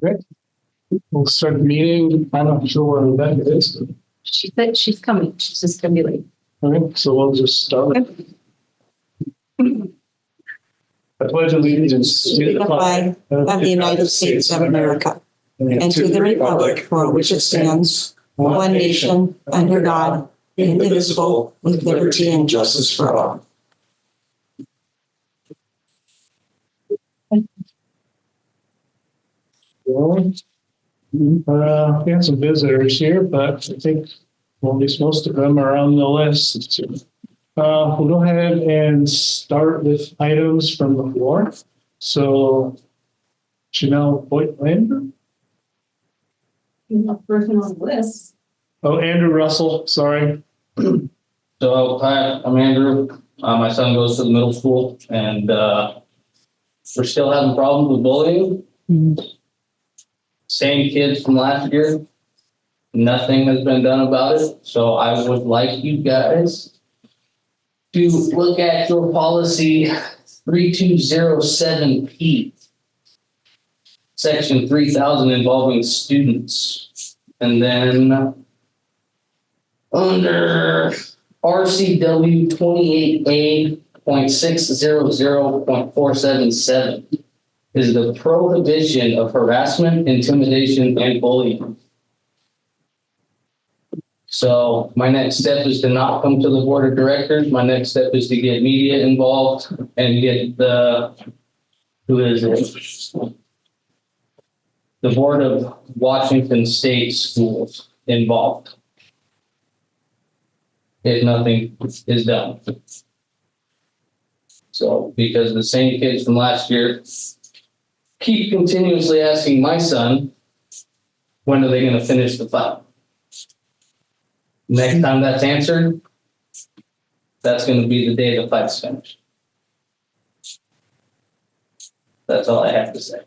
Okay. We'll start the meeting. I'm not sure where Rebecca is. She said she's coming. She's just gonna be late. Okay, so we'll just start. I pledge allegiance To the flag of the United States of America and to the republic for which it stands, one nation, under God, indivisible, with liberty and justice for all. Well, we have some visitors here, but I think well, at least most of them are on the list. We'll go ahead and start with items from the floor. So, Janelle Boytlander. Person on the list. Oh, Andrew Russell, sorry. So hi, I'm Andrew. My son goes to the middle school and we're still having problems with bullying. Same kids from last year. Nothing has been done about it. So I would like you guys to look at your policy 3207P, section 3000 involving students. And then under RCW 28A.600.477 is the prohibition of harassment, intimidation, and bullying. So my next step is to not come to the board of directors. My next step is to get media involved and get the Board of Washington State Schools involved if nothing is done. So because the same kids from last year keep continuously asking my son, when are they going to finish the fight? Next time that's answered, that's going to be the day the fight's finished. That's all I have to say.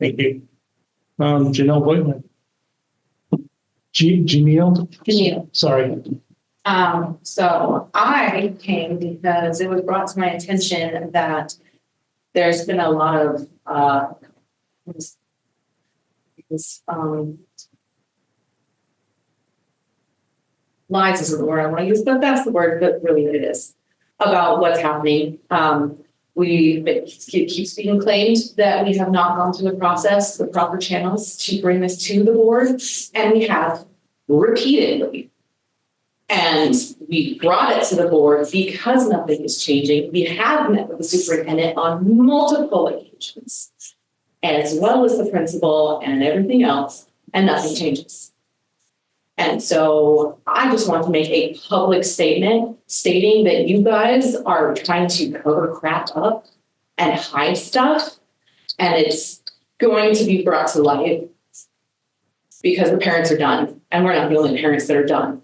Thank you. Janelle Boytlander. Janelle? Sorry. So I came because it was brought to my attention that there's been a lot of lies isn't the word I want to use, but that's the word that really it is about what's happening. It keeps being claimed that we have not gone through the process, the proper channels to bring this to the board, and we have repeatedly. And we brought it to the board because nothing is changing. We have met with the superintendent on multiple occasions, as well as the principal and everything else, and nothing changes. And so I just want to make a public statement stating that you guys are trying to cover crap up and hide stuff, and it's going to be brought to light because the parents are done, and we're not the only parents that are done.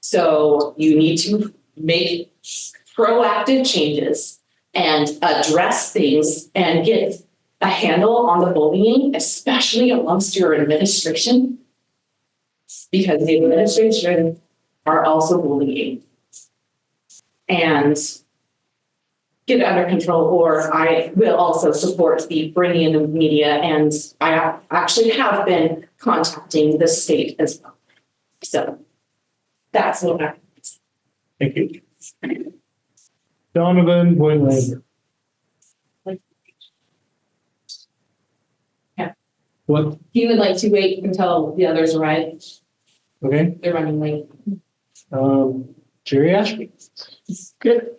So you need to make proactive changes and address things and get a handle on the bullying, especially amongst your administration, because the administration are also bullying, and get it under control, or I will also support the bringing in of media, and I actually have been contacting the state as well. So that's what I. Thank you. Donovan Boytlander. Yeah. What? He would like to wait until the others arrive. Okay. They're running late. Jerry Ashby. Good.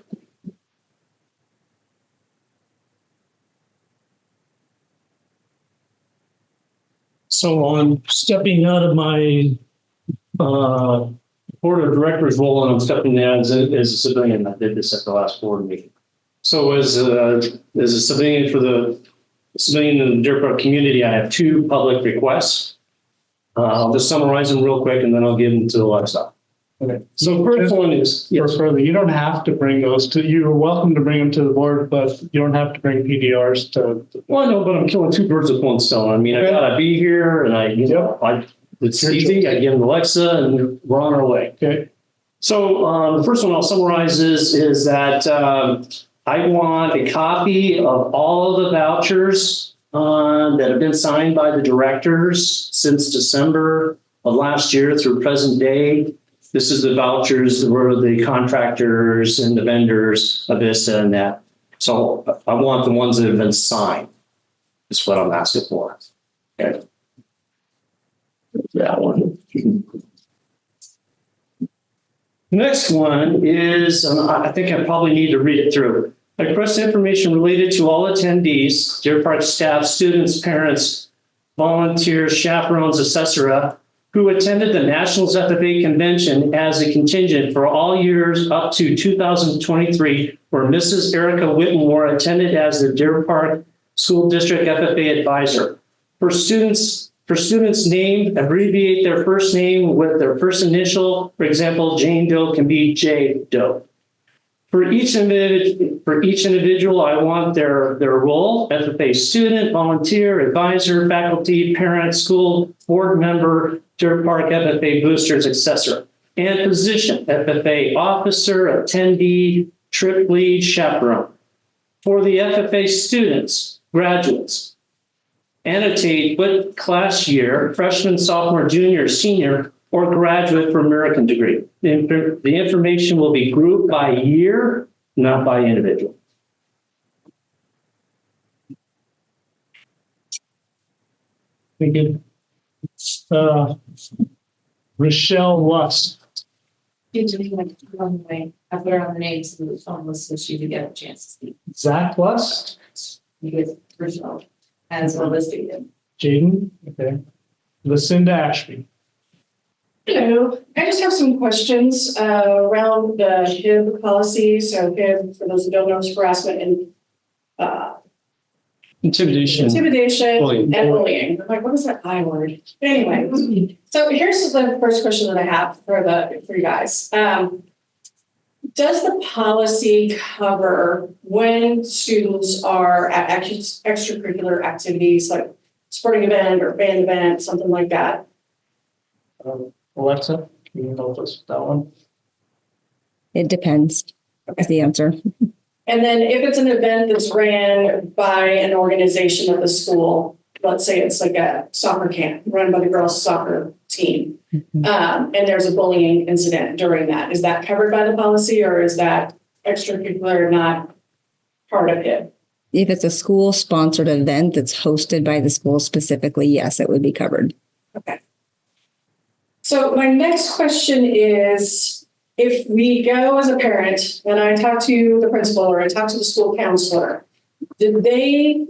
So I'm stepping out of my board of directors role, and I'm stepping down as a civilian. I did this at the last board meeting. So as a civilian for the civilian in the Deer Park community, I have two public requests. I'll just summarize them real quick, and then I'll give them to Alexa. Okay. So first one is, yes. Further, you don't have to bring those to, you're welcome to bring them to the board, but you don't have to bring PDRs to. Well, I know, but I'm killing two birds with one stone. I mean, I gotta be here, and it's easy. I give them Alexa, and we're on our way. Okay. So the first one I'll summarize is that I want a copy of all of the vouchers that have been signed by the directors since December of last year through present day. This is the vouchers where the contractors and the vendors, Avista and that. So I want the ones that have been signed. Is what I'm asking for. Okay. That one. The next one is, I think I probably need to read it through. I request information related to all attendees, Deer Park staff, students, parents, volunteers, chaperones, etc., who attended the Nationals FFA convention as a contingent for all years up to 2023, where Mrs. Erica Whitmore attended as the Deer Park School District FFA advisor. For students named, abbreviate their first name with their first initial. For example, Jane Doe can be J Doe. For each individual, I want their role: FFA student, volunteer, advisor, faculty, parent, school board member, Deer Park FFA boosters, etc. And position: FFA officer, attendee, trip lead, chaperone. For the FFA students, graduates, annotate what class year, freshman, sophomore, junior, senior, or graduate for American degree. The information will be grouped by year, not by individual. We get Rochelle Lust. I put her on the names of the phone list so she could get a chance to speak. Zach Lust. You get Rochelle as well as David. Jaden. Okay. Lucinda Ashby. Hello, I just have some questions around the HIB policy. So HIB, for those who don't know, is harassment and Intimidation. intimidation and bullying. I'm like, what is that I word? Anyway, so here's the first question that I have for you guys. Does the policy cover when students are at extracurricular activities like sporting event or band event, something like that? Alexa, can you help us with that one? It depends, is the answer. And then if it's an event that's ran by an organization of the school, let's say it's like a soccer camp run by the girls' soccer team, and there's a bullying incident during that, is that covered by the policy, or is that extracurricular not part of it? If it's a school-sponsored event that's hosted by the school specifically, yes, it would be covered. Okay. So my next question is, if we go as a parent and I talk to the principal or I talk to the school counselor, did they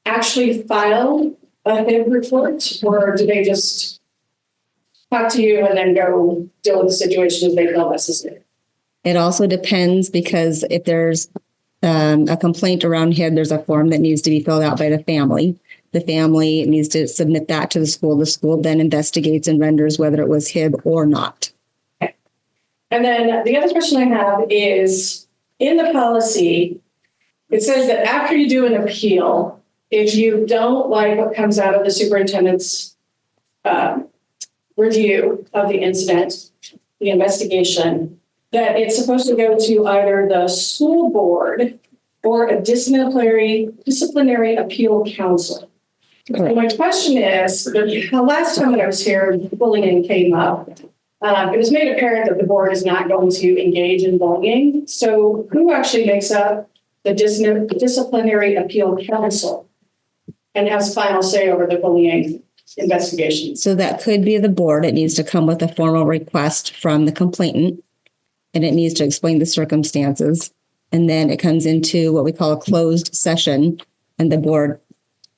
actually file a HIB report, or do they just talk to you and then go deal with the situation as they feel necessary? It also depends, because if there's a complaint around HIB, there's a form that needs to be filled out by the family. The family needs to submit that to the school. The school then investigates and renders whether it was HIB or not. Okay. And then the other question I have is, in the policy, it says that after you do an appeal, if you don't like what comes out of the superintendent's review of the incident, the investigation, that it's supposed to go to either the school board or a disciplinary appeal council. So my question is, the last time that I was here, bullying came up. It was made apparent that the board is not going to engage in bullying. So who actually makes up the disciplinary appeal council and has final say over the bullying investigations? So that could be the board. It needs to come with a formal request from the complainant, and it needs to explain the circumstances. And then it comes into what we call a closed session, and the board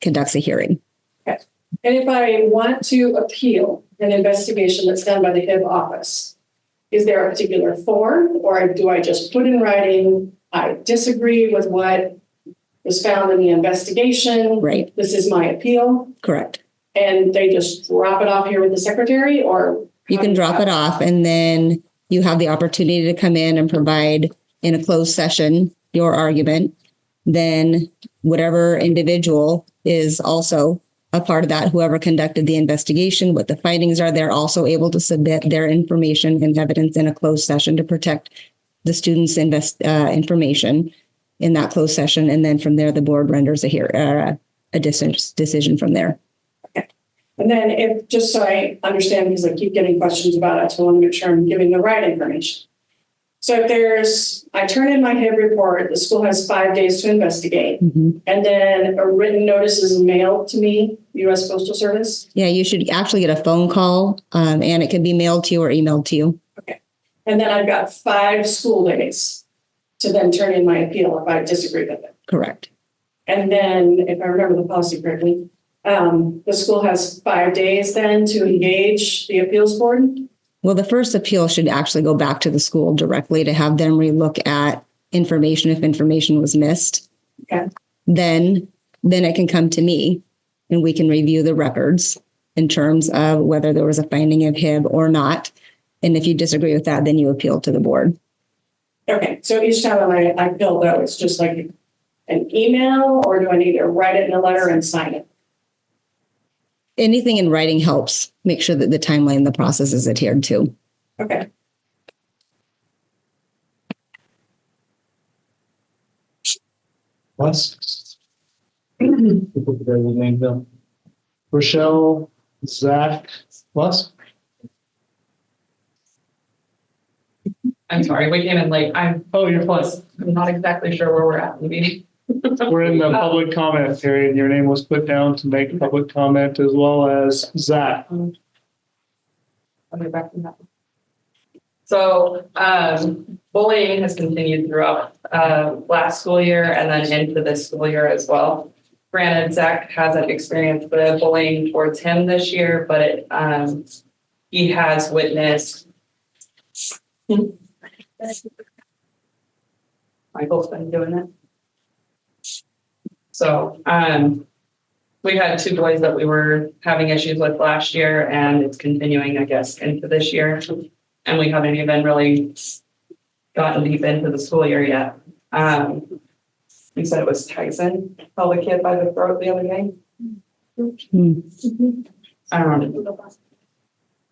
conducts a hearing. Okay. And if I want to appeal an investigation that's done by the HIB office, is there a particular form, or do I just put in writing, I disagree with what was found in the investigation? Right. This is my appeal. Correct. And they just drop it off here with the secretary, or? You can drop it off, and then you have the opportunity to come in and provide in a closed session your argument. Then whatever individual is also a part of that, whoever conducted the investigation, what the findings are, they're also able to submit their information and evidence in a closed session to protect the students' information. in that closed session. And then from there, the board renders a decision from there. And then if, just so I understand, because I keep getting questions about it, so I want to make sure I'm giving the right information. So if I turn in my HIB report, the school has 5 days to investigate, Mhm. and then a written notice is mailed to me, U.S. Postal Service. Yeah, you should actually get a phone call, and it can be mailed to you or emailed to you. And then I've got 5 school days to then turn in my appeal if I disagree with it. Correct. And then, if I remember the policy correctly, the school has 5 days then to engage the appeals board. Well, the first appeal should actually go back to the school directly to have them relook at information if information was missed. Okay. Then it can come to me and we can review the records in terms of whether there was a finding of HIB or not. And if you disagree with that, then you appeal to the board. Okay, so each time I appeal though, it's just like an email, or do I need to write it in a letter and sign it? Anything in writing helps make sure that the timeline, the process is adhered to. Okay. Wes? Rochelle, Zach, Wes? I'm sorry, we came in late. I'm You're close. not exactly sure where we're at in the meeting. We're in the public comment period. Your name was put down to make public comment as well as Zach. I'll get back to that. So, bullying has continued throughout, last school year and then into this school year as well. Granted, Zach hasn't experienced the bullying towards him this year, but he has witnessed. Michael's been doing it. So, we had 2 boys that we were having issues with last year, and it's continuing, I guess, into this year. And we haven't even really gotten deep into the school year yet. You said it was Tyson, held a kid by the throat the other day.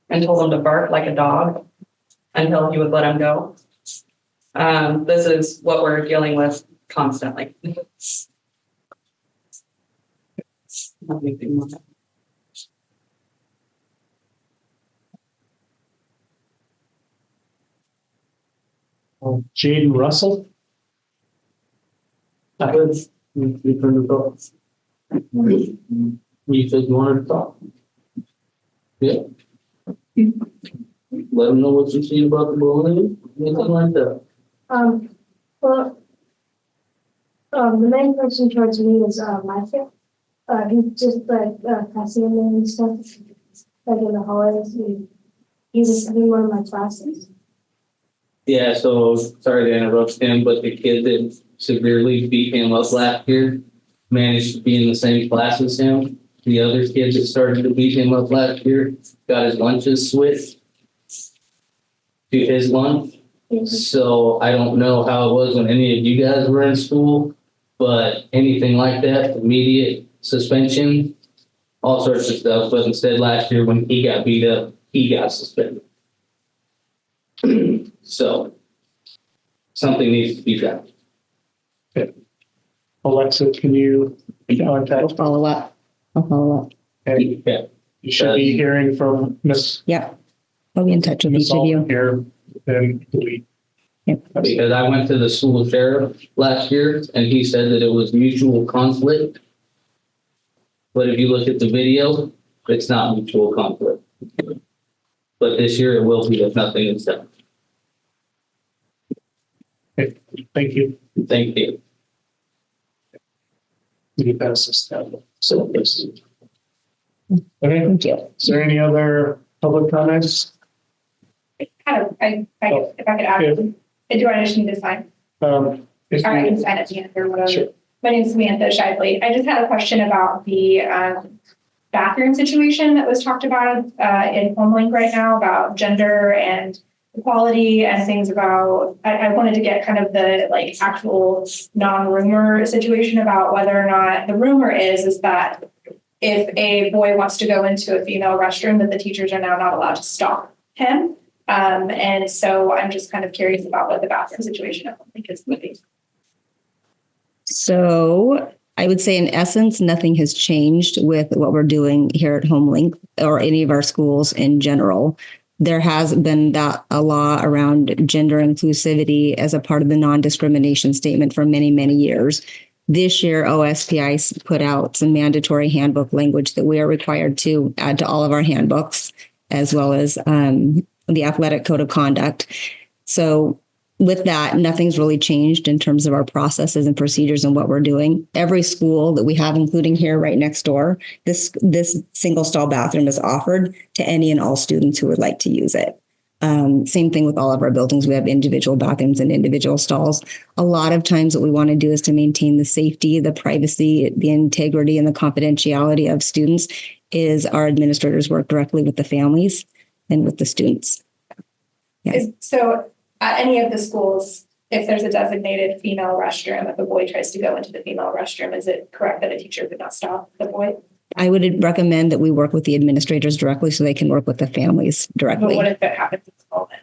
And told him to bark like a dog until he would let him go. This is what we're dealing with constantly. Anything more? Jaden Russell? That was, we turned it off. You said you wanted to talk? Yeah. Let them know what you see about the bullying, anything like that. Well, the main person towards me is Micah. He's just like passing me and stuff, like in the hallways. He was in one of my classes. Yeah, so sorry to interrupt him, but the kid that severely beat him up last year managed to be in the same class as him. The other kid that started to beat him up last year got his lunches switched to his lunch. So I don't know how it was when any of you guys were in school, but anything like that, immediate suspension, all sorts of stuff. But instead last year when he got beat up, he got suspended. So something needs to be done. Alexa, can you I'll contact? follow up. And Yeah. you should be hearing from Miss Yep. I'll be in touch with each of you. Here in the week. Because I went to the school sheriff last year and he said that it was mutual conflict. But if you look at the video, it's not mutual conflict. But this year it will be if nothing is done. Thank you. Thank you. You pass this down. So this. Okay, Thank you. is there any other public comments? If I could add, do I just need to sign? If Or I you- can sign at the end or whatever. Sure. My name is Samantha Shively. I just had a question about the bathroom situation that was talked about in HomeLink right now about gender and equality and things about, I wanted to get kind of the like actual non-rumor situation about whether or not the rumor is that if a boy wants to go into a female restroom, that the teachers are now not allowed to stop him. And so I'm just kind of curious about what the bathroom situation is. So I would say in essence, nothing has changed with what we're doing here at HomeLink or any of our schools in general. There has been a law around gender inclusivity as a part of the non-discrimination statement for many, many years. This year, OSPI put out some mandatory handbook language that we are required to add to all of our handbooks, as well as the athletic code of conduct. So with that, nothing's really changed in terms of our processes and procedures and what we're doing. Every school that we have, including here right next door, this single stall bathroom is offered to any and all students who would like to use it. Same thing with all of our buildings. We have individual bathrooms and individual stalls. A lot of times what we want to do is to maintain the safety, the privacy, the integrity, and the confidentiality of students is our administrators work directly with the families and with the students. Yeah. So at any of the schools, if there's a designated female restroom, if a boy tries to go into the female restroom, is it correct that a teacher could not stop the boy? I would recommend that we work with the administrators directly so they can work with the families But directly. what if it happens in the moment?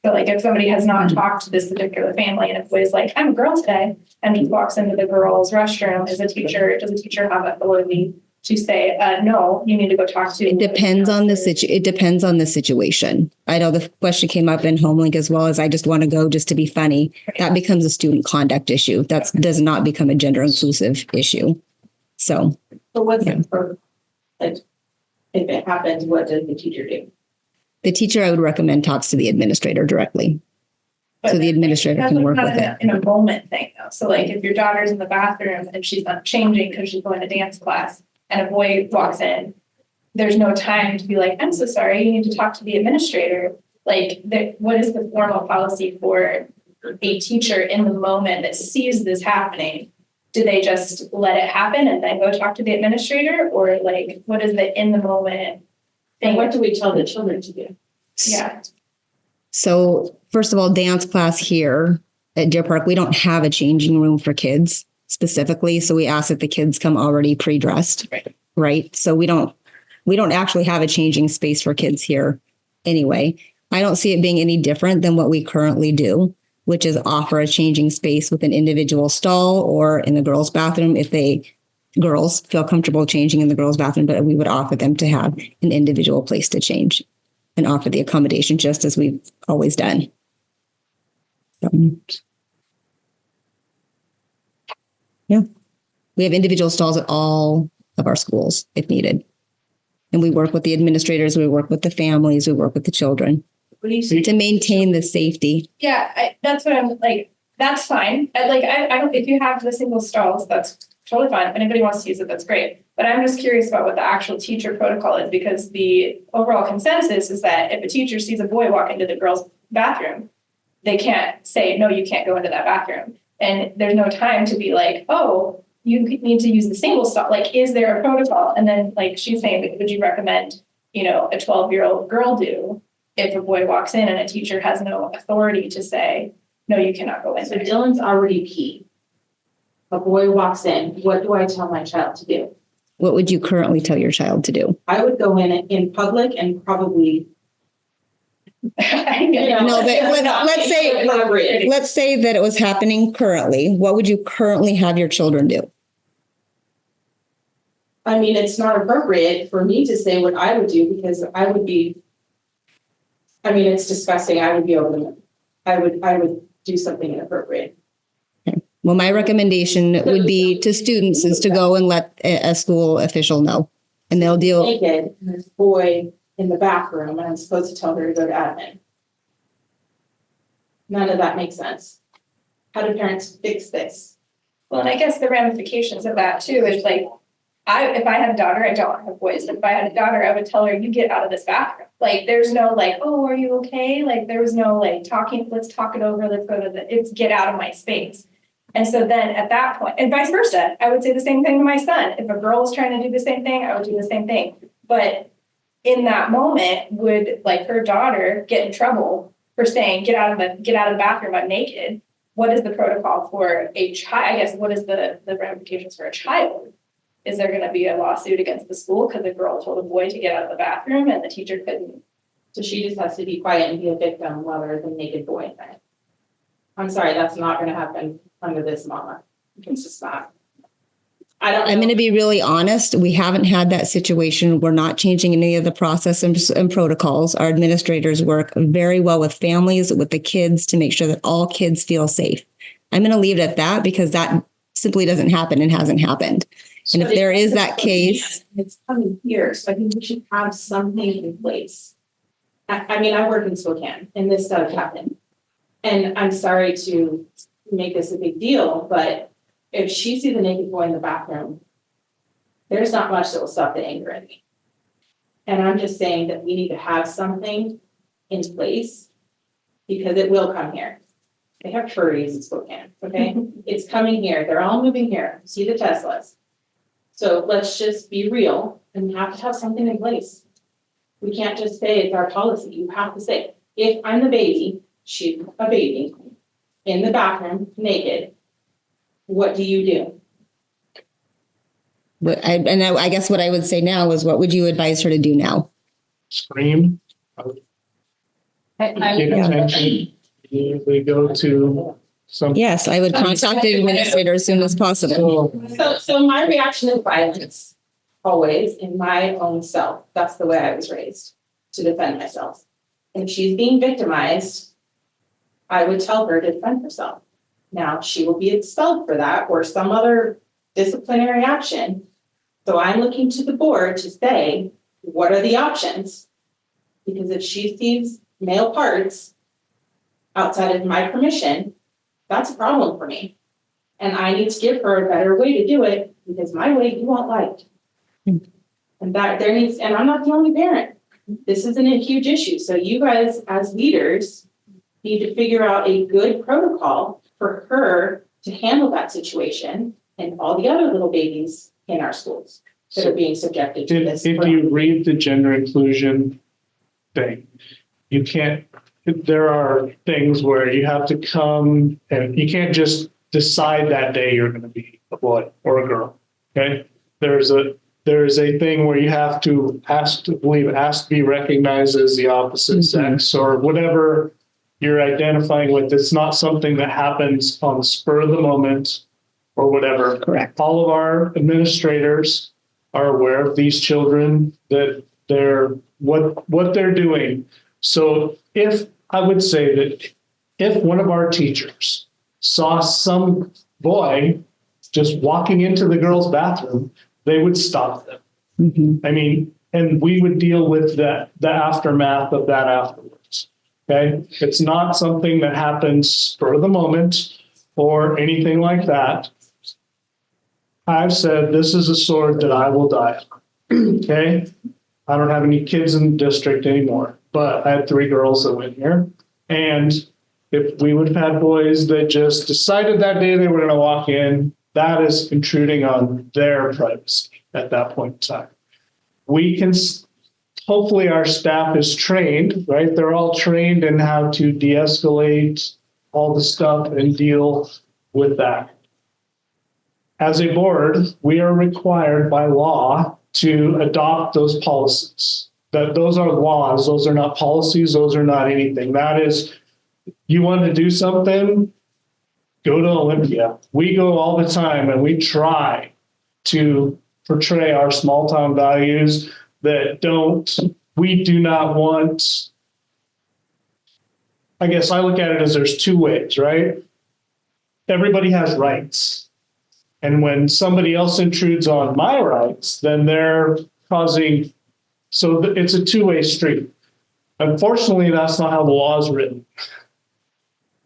So like if somebody has not talked to this particular family and if boy's like, I'm a girl today, and just walks into the girls' restroom, does a teacher have authority to say, no, you need to go talk to? It depends on the situation. I know the question came up in HomeLink as well as I just want to go just to be funny. That becomes a student conduct issue. That does not become a gender inclusive issue. So. But what's Yeah. it for, like, if it happens, what does the teacher do? The teacher, I would recommend talks to the administrator directly. So the administrator can work with it. In a moment thing though. So like if your daughter's in the bathroom and she's not changing because she's going to dance class and a boy walks in, there's no time to be like, I'm so sorry, you need to talk to the administrator. Like what is the formal policy for a teacher in the moment that sees this happening? Do they just let it happen and then go talk to the administrator? Or like, what is the in the moment thing? And what do we tell the children to do? Yeah. So first of all, dance class here at Deer Park, we don't have a changing room for kids specifically. So we ask that the kids come already pre-dressed, right? So we don't actually have a changing space for kids here anyway. I don't see it being any different than what we currently do, which is offer a changing space with an individual stall or in the girls' bathroom if girls feel comfortable changing in the girls' bathroom, but we would offer them to have an individual place to change and offer the accommodation just as we've always done. Yeah. We have individual stalls at all of our schools if needed. And we work with the administrators, we work with the families, we work with the children What do you see? to maintain the safety. Yeah, that's what I'm like, that's fine. I don't, if you have the single stalls, that's totally fine. If anybody wants to use it, that's great. But I'm just curious about what the actual teacher protocol is because the overall consensus is that if a teacher sees a boy walk into the girls' bathroom, they can't say, no, you can't go into that bathroom. And there's no time to be like, oh, you need to use the single stall. Like, is there a protocol? And then like she's saying, would you recommend, a 12-year-old girl do if a boy walks in and a teacher has no authority to say, no, you cannot go in So there? Dylan's already peed. A boy walks in, what do I tell my child to do? What would you currently tell your child to do? I would go in public and probably. No, but let's say that it was happening currently. What would you currently have your children do? I mean, it's not appropriate for me to say what I would do because I would be. I mean, it's disgusting. I would be over the moon. I would do something inappropriate. Well, my recommendation would be to students is to go and let a school official know, and they'll deal. Naked, and there's a boy in the bathroom, and I'm supposed to tell her to go to admin. None of that makes sense. How do parents fix this? Well, and I guess the ramifications of that too is like, if I had a daughter, I don't have boys, but if I had a daughter, I would tell her, you get out of this bathroom. Like, there's no like, oh, are you okay? Like, there was no like talking, let's talk it over, let's go to it's get out of my space. And so then at that point, and vice versa, I would say the same thing to my son. If a girl was trying to do the same thing, I would do the same thing. But in that moment, would like her daughter get in trouble for saying, get out of the bathroom, I'm naked? What is the protocol for a child? I guess, what is the ramifications for a child? Is there going to be a lawsuit against the school because the girl told a boy to get out of the bathroom and the teacher couldn't? So she just has to be quiet and be a victim while there's a naked boy in there. I'm sorry, that's not gonna happen under this mama. It's just not. I don't know. I'm going to be really honest. We haven't had that situation. We're not changing any of the process and protocols. Our administrators work very well with families, with the kids to make sure that all kids feel safe. I'm going to leave it at that because that simply doesn't happen and hasn't happened. And if there is that case, It's coming here, so I think we should have something in place. I mean, I work in Spokane and this does happen. And I'm sorry to make this a big deal, but if she sees a naked boy in the bathroom, there's not much that will stop the anger in me. And I'm just saying that we need to have something in place because it will come here. They have furries in Spokane, okay? It's coming here. They're all moving here. See the Teslas. So let's just be real and we have to have something in place. We can't just say it's our policy. You have to say, if I'm the baby, she's a baby, in the bathroom, naked, what do you do? but I guess what I would say now is what would you advise her to do now? Scream, get attention. We go to some. Yes, I would contact the administrator as soon as possible. So my reaction is violence, always in my own self. That's the way I was raised, to defend myself. And if she's being victimized, I would tell her to defend herself. Now, she will be expelled for that or some other disciplinary action. So I'm looking to the board to say, what are the options? Because if she sees male parts outside of my permission, that's a problem for me. And I need to give her a better way to do it because my way you won't like. And and I'm not the only parent. This isn't a huge issue. So you guys as leaders need to figure out a good protocol for her to handle that situation and all the other little babies in our schools that are being subjected to this. If you read the gender inclusion thing, you can't, there are things where you have to come and you can't just decide that day you're going to be a boy or a girl. Okay. There's a thing where you have to ask to be recognized as the opposite sex or whatever you're identifying with. It's not something that happens on the spur of the moment or whatever. Correct. All of our administrators are aware of these children, that what they're doing. So I would say that if one of our teachers saw some boy just walking into the girls' bathroom, they would stop them. Mm-hmm. I mean, and we would deal with the aftermath of that afterwards. Okay. It's not something that happens for the moment or anything like that. I've said this is a sword that I will die on. Okay. I don't have any kids in the district anymore, but I had 3 girls that went here. And if we would have had boys that just decided that day they were going to walk in, that is intruding on their privacy at that point in time. We can, hopefully our staff is trained, right? They're all trained in how to de-escalate all the stuff and deal with that. As a board, we are required by law to adopt those policies. Those are laws, those are not policies, those are not anything. That is, you want to do something, go to Olympia. We go all the time and we try to portray our small town values we do not want. I guess I look at it as there's 2 ways, right? Everybody has rights. And when somebody else intrudes on my rights, then they're causing, so it's a 2-way street. Unfortunately, that's not how the law is written.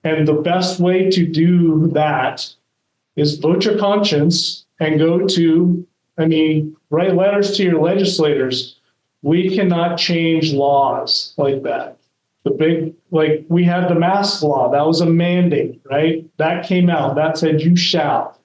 And the best way to do that is vote your conscience and write letters to your legislators. We cannot change laws like that. We had the mask law, that was a mandate, right? That came out, that said you shall.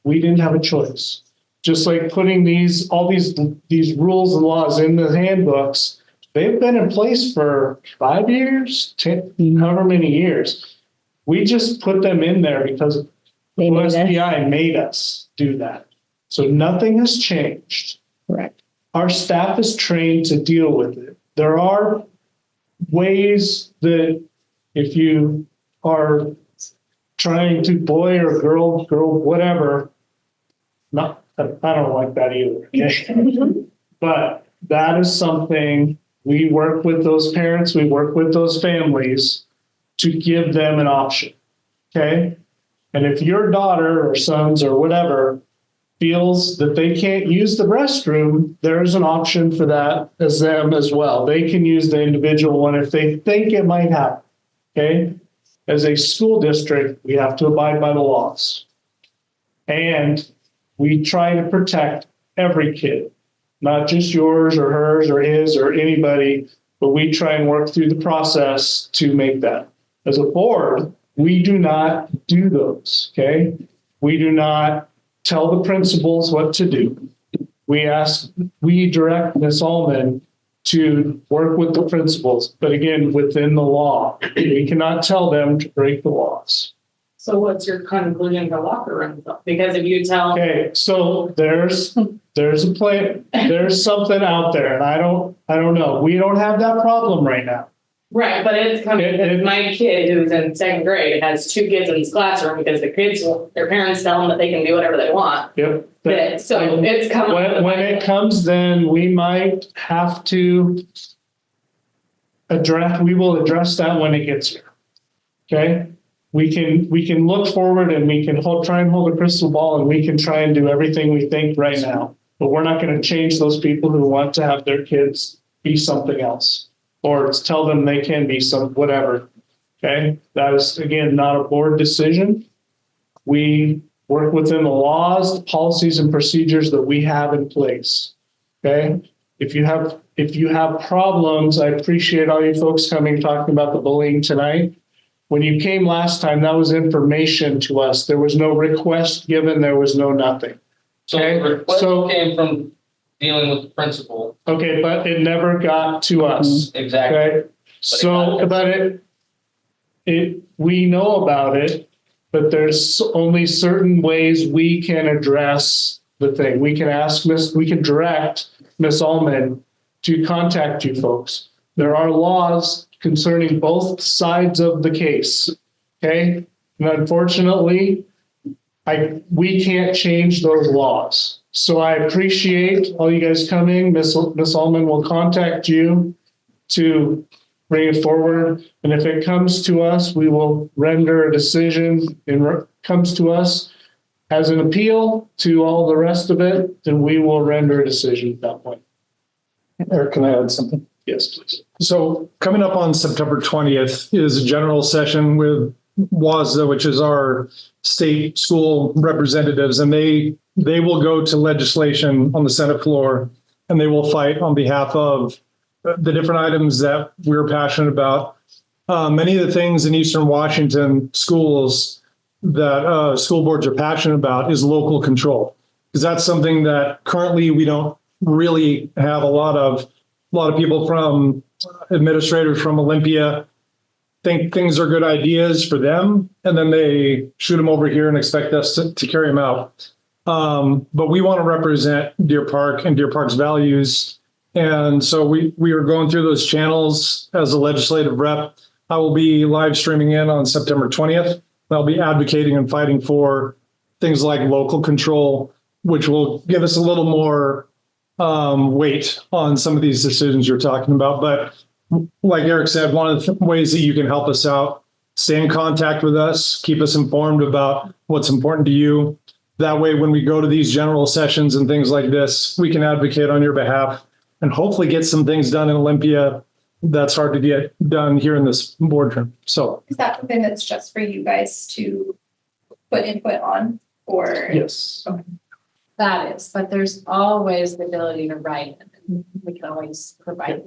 We didn't have a choice. Just like putting all these rules and laws in the handbooks, they've been in place for 5 years, 10, however many years. We just put them in there because OSPI made us do that. So nothing has changed. Correct. Our staff is trained to deal with it. There are ways that if you are trying to boy or girl, whatever. Not, I don't like that either. Okay? But that is something we work with those parents, we work with those families to give them an option. Okay? And if your daughter or sons or whatever feels that they can't use the restroom, there's an option for that as them as well. They can use the individual one if they think it might happen. Okay? As a school district, we have to abide by the laws. And we try to protect every kid, not just yours or hers or his or anybody, but we try and work through the process to make that. As a board, we do not do those, okay? We do not tell the principals what to do. We direct Ms. Allman to work with the principals, but again, within the law. We cannot tell them to break the laws. So what's your conclusion for locker rooms? Because if you tell. Okay, so there's a plan, there's something out there, and I don't know. We don't have that problem right now. Right, but it's coming because my kid who's in second grade has 2 kids in his classroom because their parents tell them that they can do whatever they want. Yep. So it's coming. When it comes, then we might have to we will address that when it gets here. Okay? We can look forward and we can try and hold a crystal ball and we can try and do everything we think right now. But we're not going to change those people who want to have their kids be something else or tell them they can be whatever. Okay? That is, again, not a board decision. We work within the laws, the policies and procedures that we have in place. Okay? If you have problems, I appreciate all you folks coming talking about the bullying tonight. When you came last time, that was information to us. There was no request given. There was no nothing. So the request came from dealing with the principal. Okay, but it never got to us. Exactly. Okay, so but we know about it, but there's only certain ways we can address the thing. We can direct Ms. Allman to contact you folks. There are laws concerning both sides of the case. Okay, and unfortunately, we can't change those laws. So I appreciate all you guys coming. Ms. Allman will contact you to bring it forward. And if it comes to us, we will render a decision. And comes to us as an appeal to all the rest of it, then we will render a decision at that point. Eric, can I add something? Yes, please. So coming up on September 20th is a general session with WASDA, which is our state school representatives, and they will go to legislation on the Senate floor, and they will fight on behalf of the different items that we're passionate about. Many of the things in Eastern Washington schools that school boards are passionate about is local control, because that's something that currently we don't really have a lot of people from administrators from Olympia think things are good ideas for them, and then they shoot them over here and expect us to carry them out. But we want to represent Deer Park and Deer Park's values. And so we are going through those channels as a legislative rep. I will be live streaming in on September 20th. I'll be advocating and fighting for things like local control, which will give us a little more weight on some of these decisions you're talking about. But like Eric said, one of the ways that you can help us out, stay in contact with us, keep us informed about what's important to you. That way, when we go to these general sessions and things like this, we can advocate on your behalf and hopefully get some things done in Olympia that's hard to get done here in this boardroom. So Is that something that's just for you guys to put input on, or? Yes. That is, but there's always the ability to write it. We can always provide.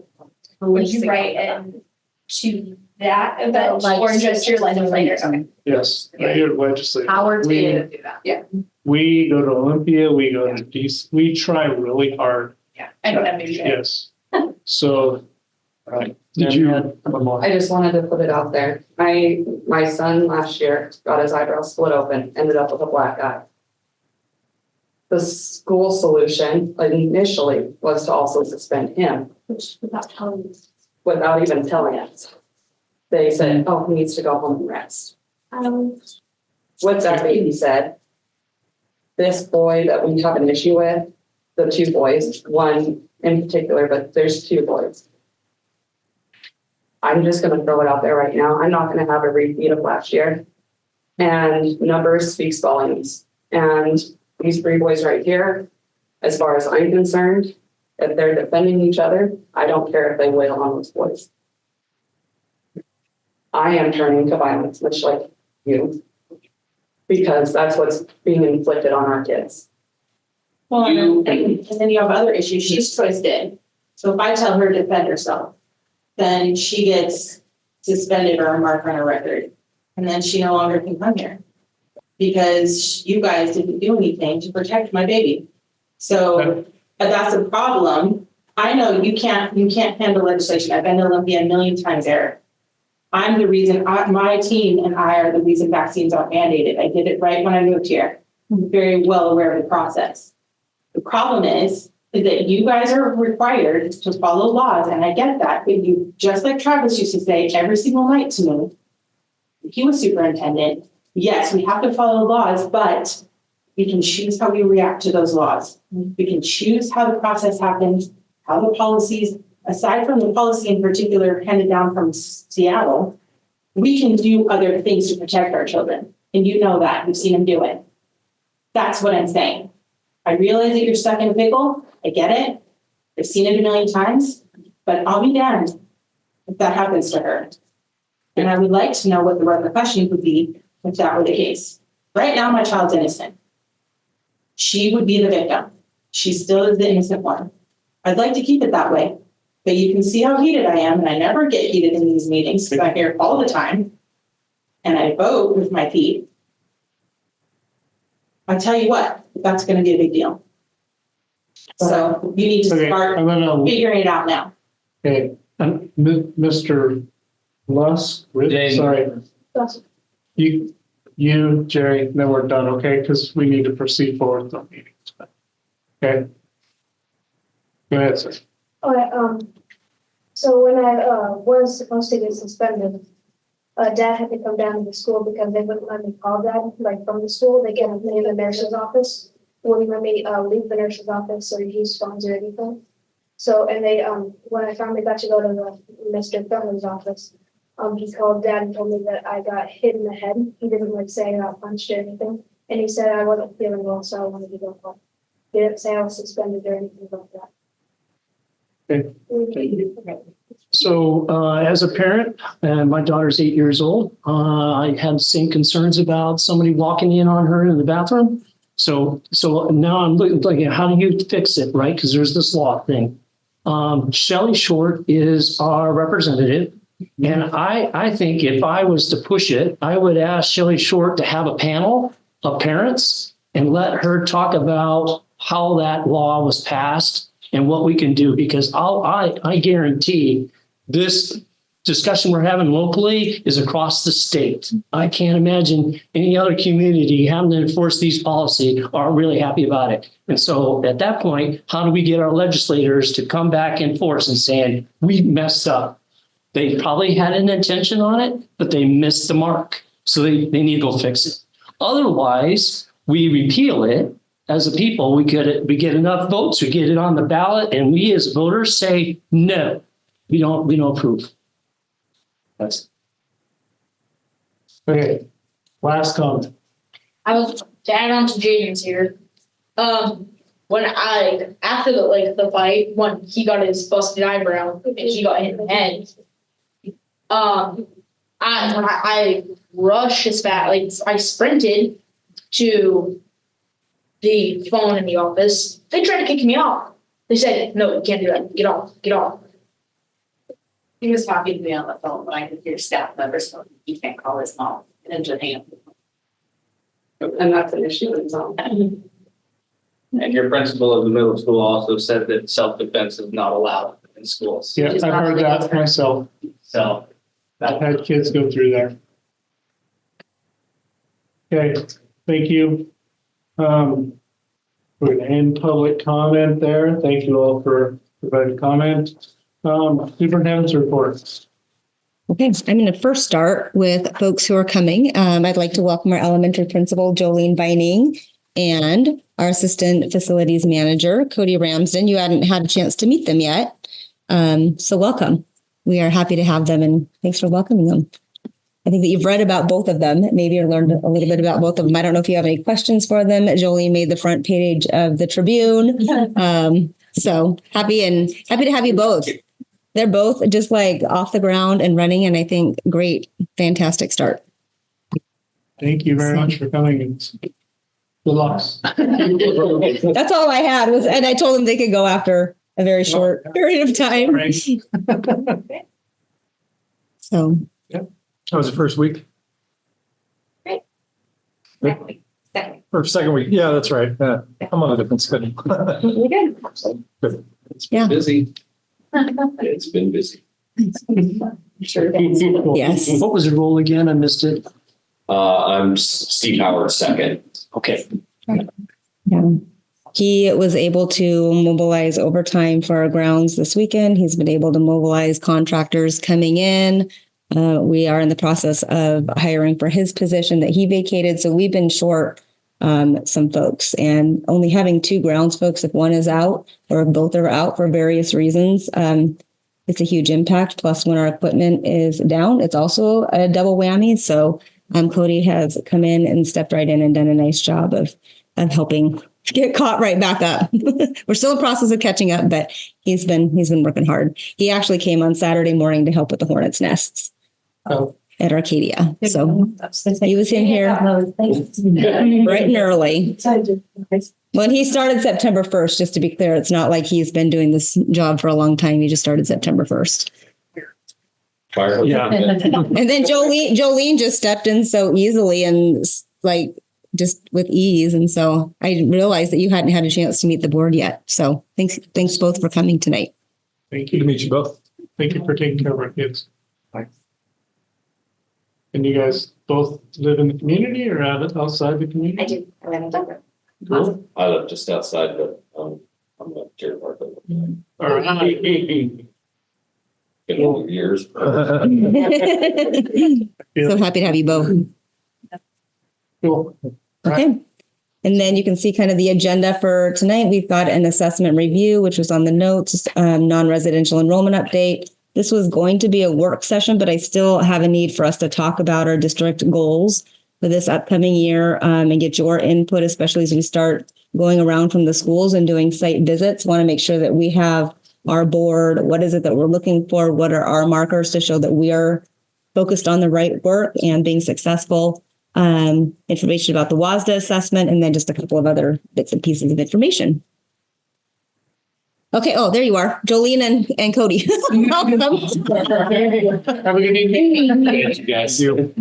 Would you write in to that event or just your legislators? Okay. Yes, your legislators. Our data to do that. We go to Olympia, we go to DC, we try really hard. Yeah, I know that maybe. Yes. So, did you? I just wanted to put it out there. My son last year got his eyebrows split open, ended up with a black eye. The school solution initially was to also suspend him. Without telling us. Without even telling us. They said, oh, he needs to go home and rest. with that being said, this boy that we have an issue with, the two boys, one in particular, but there's two boys. I'm just gonna throw it out there right now. I'm not gonna have a repeat of last year. And numbers speaks volumes. And these three boys right here, as far as I'm concerned, if they're defending each other, I don't care if they wail on those boys. I am turning to violence, much like you, because that's what's being inflicted on our kids. Well, and then you have other issues. She's twisted. So if I tell her to defend herself, then she gets suspended or a mark on her record. And then she no longer can come here because you guys didn't do anything to protect my baby. So that's a problem. I know you can't handle legislation. I've been to Olympia a million times, Eric. I'm the reason, my team and I are the reason vaccines aren't mandated. I did it right when I moved here. I'm very well aware of the process. The problem is that you guys are required to follow laws, and I get that, but you, just like Travis used to say every single night to me, he was superintendent, yes, we have to follow laws, but we can choose how we react to those laws. We can choose how the process happens, how the policies, aside from the policy in particular handed down from Seattle, we can do other things to protect our children. And you know that, you've seen them do it. That's what I'm saying. I realize that you're stuck in a pickle. I get it. I've seen it a million times, but I'll be damned if that happens to her. And I would like to know what the repercussions would be if that were the case. Right now, my child's innocent. She would be the victim. She still is the innocent one. I'd like to keep it that way, but you can see how heated I am, and I never get heated in these meetings because I'm here all the time, and I vote with my feet. I tell you what, that's going to be a big deal. So you need to start figuring it out now. Okay, Mr. Lusk, sorry. You, Jerry, then we're done, okay? Because we need to proceed forward with the meetings. Okay. Go ahead, sir. All right, so when I was supposed to get suspended, Dad had to come down to the school because they wouldn't let me call Dad, like from the school. They get me in the nurse's office. Wouldn't let me leave the nurse's office or use phones or anything. So, and they, when I finally got to go to the Mr. Thurman's office, he called Dad and told me that I got hit in the head. He didn't like say I got punched or anything. And he said I wasn't feeling well, so I wanted to go home. He didn't say I was suspended or anything like that. Okay. So as a parent, and my daughter's 8 years old, I had the same concerns about somebody walking in on her in the bathroom. So now I'm looking at how do you fix it, right? Because there's this law thing. Shelley Short is our representative. And I think if I was to push it, I would ask Shelley Short to have a panel of parents and let her talk about how that law was passed and what we can do, because I guarantee this discussion we're having locally is across the state. I can't imagine any other community having to enforce these policies are really happy about it. And so at that point, how do we get our legislators to come back in force and saying, we messed up? They probably had an intention on it, but they missed the mark. So they need to go fix it. Otherwise, we repeal it. As a people, we get enough votes, we get it on the ballot, and we as voters say, no, we don't approve. That's it. Okay, last comment. I was to add on to Jaden's here. When after the fight, when he got his busted eyebrow and he got hit in the head, I rushed as fast, I sprinted to the phone in the office. They tried to kick me off. They said, no, you can't do that. Get off. He was talking to me on the phone, but I could hear staff members saying he can't call his mom and just hang up. And that's an issue in its own. And your principal of the middle school also said that self-defense is not allowed in schools. Yeah, I've heard that myself. So I've had kids go through there. Okay, thank you. We're going to end public comment there. Thank you all for providing comment. Superintendent's report. Okay, I'm going to first start with folks who are coming. I'd like to welcome our elementary principal, Jolene Vining, and our assistant facilities manager, Cody Ramsden. You hadn't had a chance to meet them yet. So welcome. We are happy to have them, and thanks for welcoming them. I think that you've read about both of them, maybe you learned a little bit about both of them. I don't know if you have any questions for them. Jolene made the front page of the Tribune. So happy to have you both. They're both just like off the ground and running, and I think great, fantastic start. Thank you very much for coming. And good luck. That's all I had was, and I told them they could go after a very short period of time. So. That was the first week or second week. Yeah, that's right. Yeah. I'm on a different schedule. Really good. Good. It's been busy. It's been busy. Sure. Yes. What was the role again? I missed it. I'm Steve Howard, second. Okay. Yeah. He was able to mobilize overtime for our grounds this weekend. He's been able to mobilize contractors coming in. We are in the process of hiring for his position that he vacated. So we've been short some folks, and only having 2 grounds folks, if one is out or if both are out for various reasons, it's a huge impact. Plus, when our equipment is down, it's also a double whammy. So Cody has come in and stepped right in and done a nice job of helping get caught right back up. We're still in the process of catching up, but he's been working hard. He actually came on Saturday morning to help with the hornets' nests at Arcadia. So he was in here bright and early. Well, he started September 1st, just to be clear. It's not like he's been doing this job for a long time. He just started September 1st. Yeah. And then Jolene just stepped in so easily and like just with ease. And so I realized that you hadn't had a chance to meet the board yet. So thanks both for coming tonight. Thank Good you. to meet you both. Thank you for taking care of our kids. And you guys both live in the community or outside the community? I do. I live in Denver. Cool. I live just outside, but I'm a Deer Park. All right. Been over years. So happy to have you both. Cool. Okay. And then you can see kind of the agenda for tonight. We've got an assessment review, which was on the notes, non-residential enrollment update. This was going to be a work session, but I still have a need for us to talk about our district goals for this upcoming year and get your input, especially as we start going around from the schools and doing site visits. Want to make sure that we have our board. What is it that we're looking for? What are our markers to show that we are focused on the right work and being successful? Information about the WASDA assessment, and then just a couple of other bits and pieces of information. Okay. Oh, there you are, Jolene and Cody. Welcome. Have a good evening. Thank you, guys. Okay.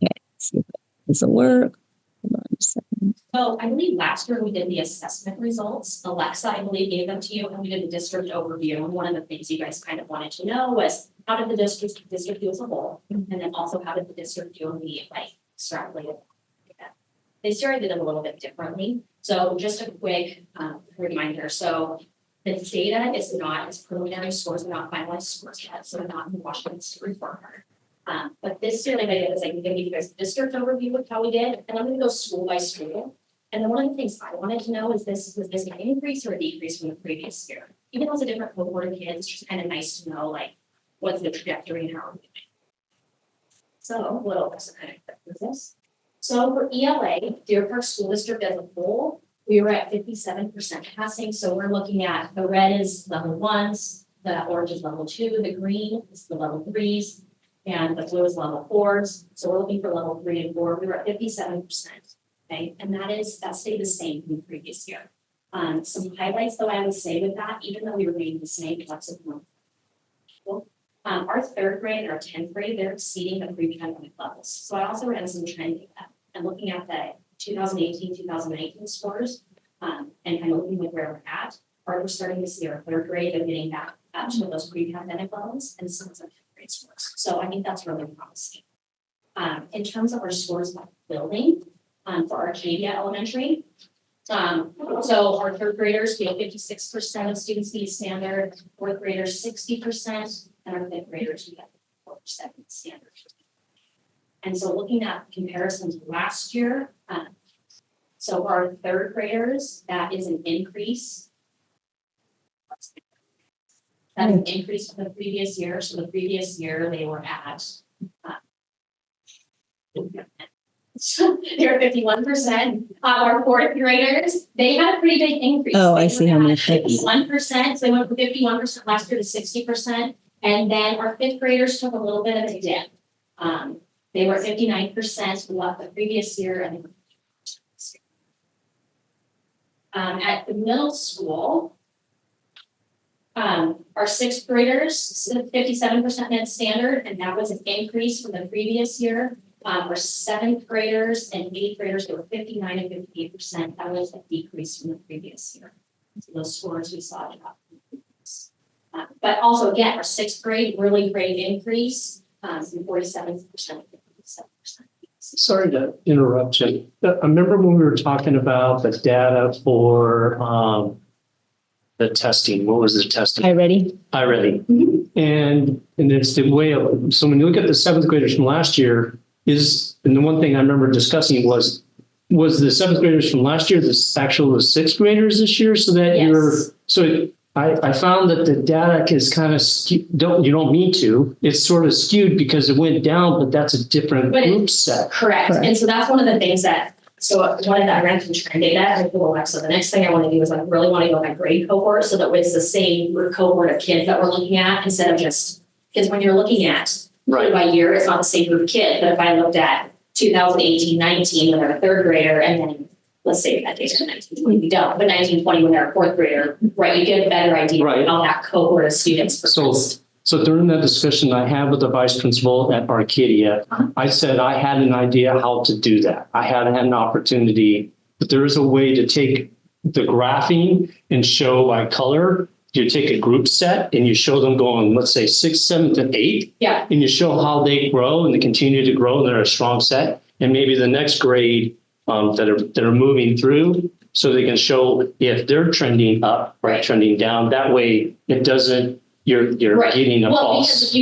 Let's see if this will work. Hold on just a second. So I believe last year we did the assessment results. Alexa, I believe, gave them to you, and we did the district overview. And one of the things you guys kind of wanted to know was how did the district do as a whole? And then also how did the district do on the extrapolated? This year I did it a little bit differently. So just a quick reminder. So the data is not, as preliminary scores are not finalized scores yet. So they're not in the Washington State report card. But this year, like I did, is I'm going to give you guys a district overview of how we did, and I'm going to go school by school. And then one of the things I wanted to know is was this an increase or a decrease from the previous year? Even though it's a different cohort of kids, it's just kind of nice to know, like, what's the trajectory and how we're doing. So what else kind of is this? So for ELA, Deer Park School District as a whole, we were at 57% passing. So we're looking at the red is level 1s, the orange is level 2, the green is the level 3s, and the blue is level 4s. So we're looking for level 3 and 4. We were at 57%. Okay, and that stayed the same from the previous year. Some highlights, though, I would say with that, even though we remained the same, flexible. Our 3rd grade and our 10th grade, they're exceeding the pre-pandemic levels. So I also ran some trend data and looking at the 2018, 2019 scores and kind of looking at where we're at. We're starting to see our 3rd grade of getting back up to those pre-pandemic levels and some of our 10th grade scores. So I think that's really promising. In terms of our scores by building, for Arcadia Elementary, So our third graders, we have 56% of students meet standard, fourth graders 60%, and our fifth graders, we have 4% meet standard. And so looking at comparisons last year, so our third graders, that is an increase. That's an increase from the previous year. So the previous year they were at they were 51%. Our fourth graders, they had a pretty big increase. Oh, I see how many. 51%. So they went from 51% last year to 60%. And then our fifth graders took a little bit of a dip. They were 59% left the previous year, and at the middle school, our sixth graders, 57% met standard, and that was an increase from the previous year. Our seventh graders and eighth graders, they were 59 and 58%. That was a decrease from the previous year. So those scores we saw drop. But also, again, our sixth grade, really great increase from 47% to 57%. Sorry to interrupt you. I remember when we were talking about the data for the testing. What was the testing? iReady. iReady. And it's the way of, so when you look at the seventh graders from last year, and the one thing I remember discussing was the seventh graders from last year, the sixth graders this year, so that Yes. I found that the data is kind of you don't mean to. It's sort of skewed because it went down, but that's a different group set. Correct. And so that's one of the things that, I ran through trend data. I told Alexa, the next thing I want to do is I really want to go by grade cohort so that it's the same cohort of kids that we're looking at instead of just, because when you're looking at year by year, it's not the same group of kids. But if I looked at 2018-19 with our third grader, and then let's say that data 19-20, we don't, but 19-20 with our fourth grader, right? You get a better idea of how that cohort of students progressed. So during that discussion I had with the vice principal at Arcadia, I said I had an idea how to do that. I hadn't had an opportunity, but there is a way to take the graphing and show by color. You take a group set and you show them going, let's say 6th, 7th, and 8th. Yeah. And you show how they grow and they continue to grow and they're a strong set. And maybe the next grade that are moving through, so they can show if they're trending up or trending down. That way it doesn't, you're getting a false.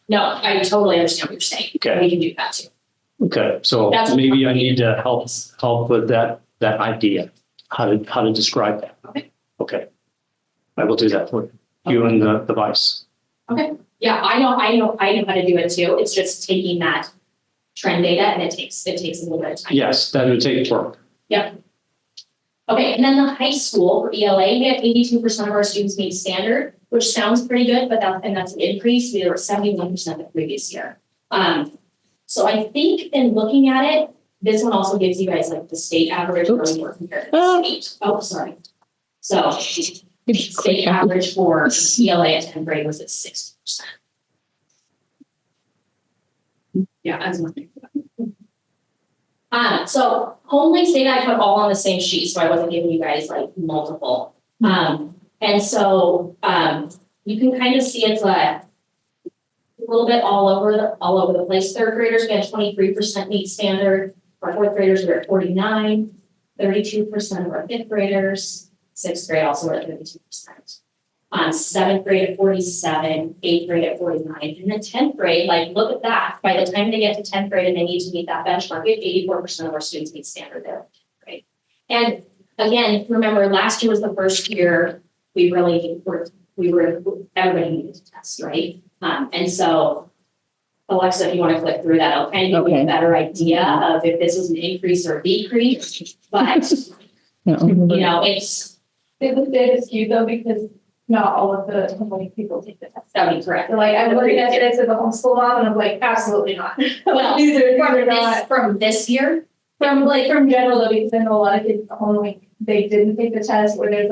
No, I totally understand what you're saying. Okay. We can do that too. Okay, so maybe I need to help with that idea, how to describe that. Okay. I will do that for you and the vice. Okay. Yeah, I know how to do it too. It's just taking that trend data and it takes a little bit of time. Yes, that would take work. Yep. Okay, and then the high school for ELA, we have 82% of our students meet standard, which sounds pretty good, but that's an increase. We were at 71% the previous year. So I think in looking at it, this one also gives you guys like the state average where we were compared to the state. Oh, sorry. So state average for ELA at 10th grade was at 60%. Yeah, as one thing. So home links data I put all on the same sheet, so I wasn't giving you guys like multiple. And so you can kind of see it's a little bit all over the place. Third graders, we had 23% meet standard. Our fourth graders were at 49, 32% of our fifth graders, sixth grade also were at 32%. Seventh grade at 47, eighth grade at 49, and then 10th grade, like look at that. By the time they get to 10th grade and they need to meet that benchmark, we have 84% of our students meet standard there, right? And again, remember last year was the first year we really everybody needed to test, right? And so Alexa, if you want to click through that, I'll kind of give you a better idea of if this was an increase or decrease. But you know, it's the data skewed though because not all of the homeschooling people take the test. that would be correct. Like I'm looking at this as a homeschool mom and I'm like, absolutely not. Well, these are not from this year. From general though, because I know a lot of kids at home like they didn't take the test where there's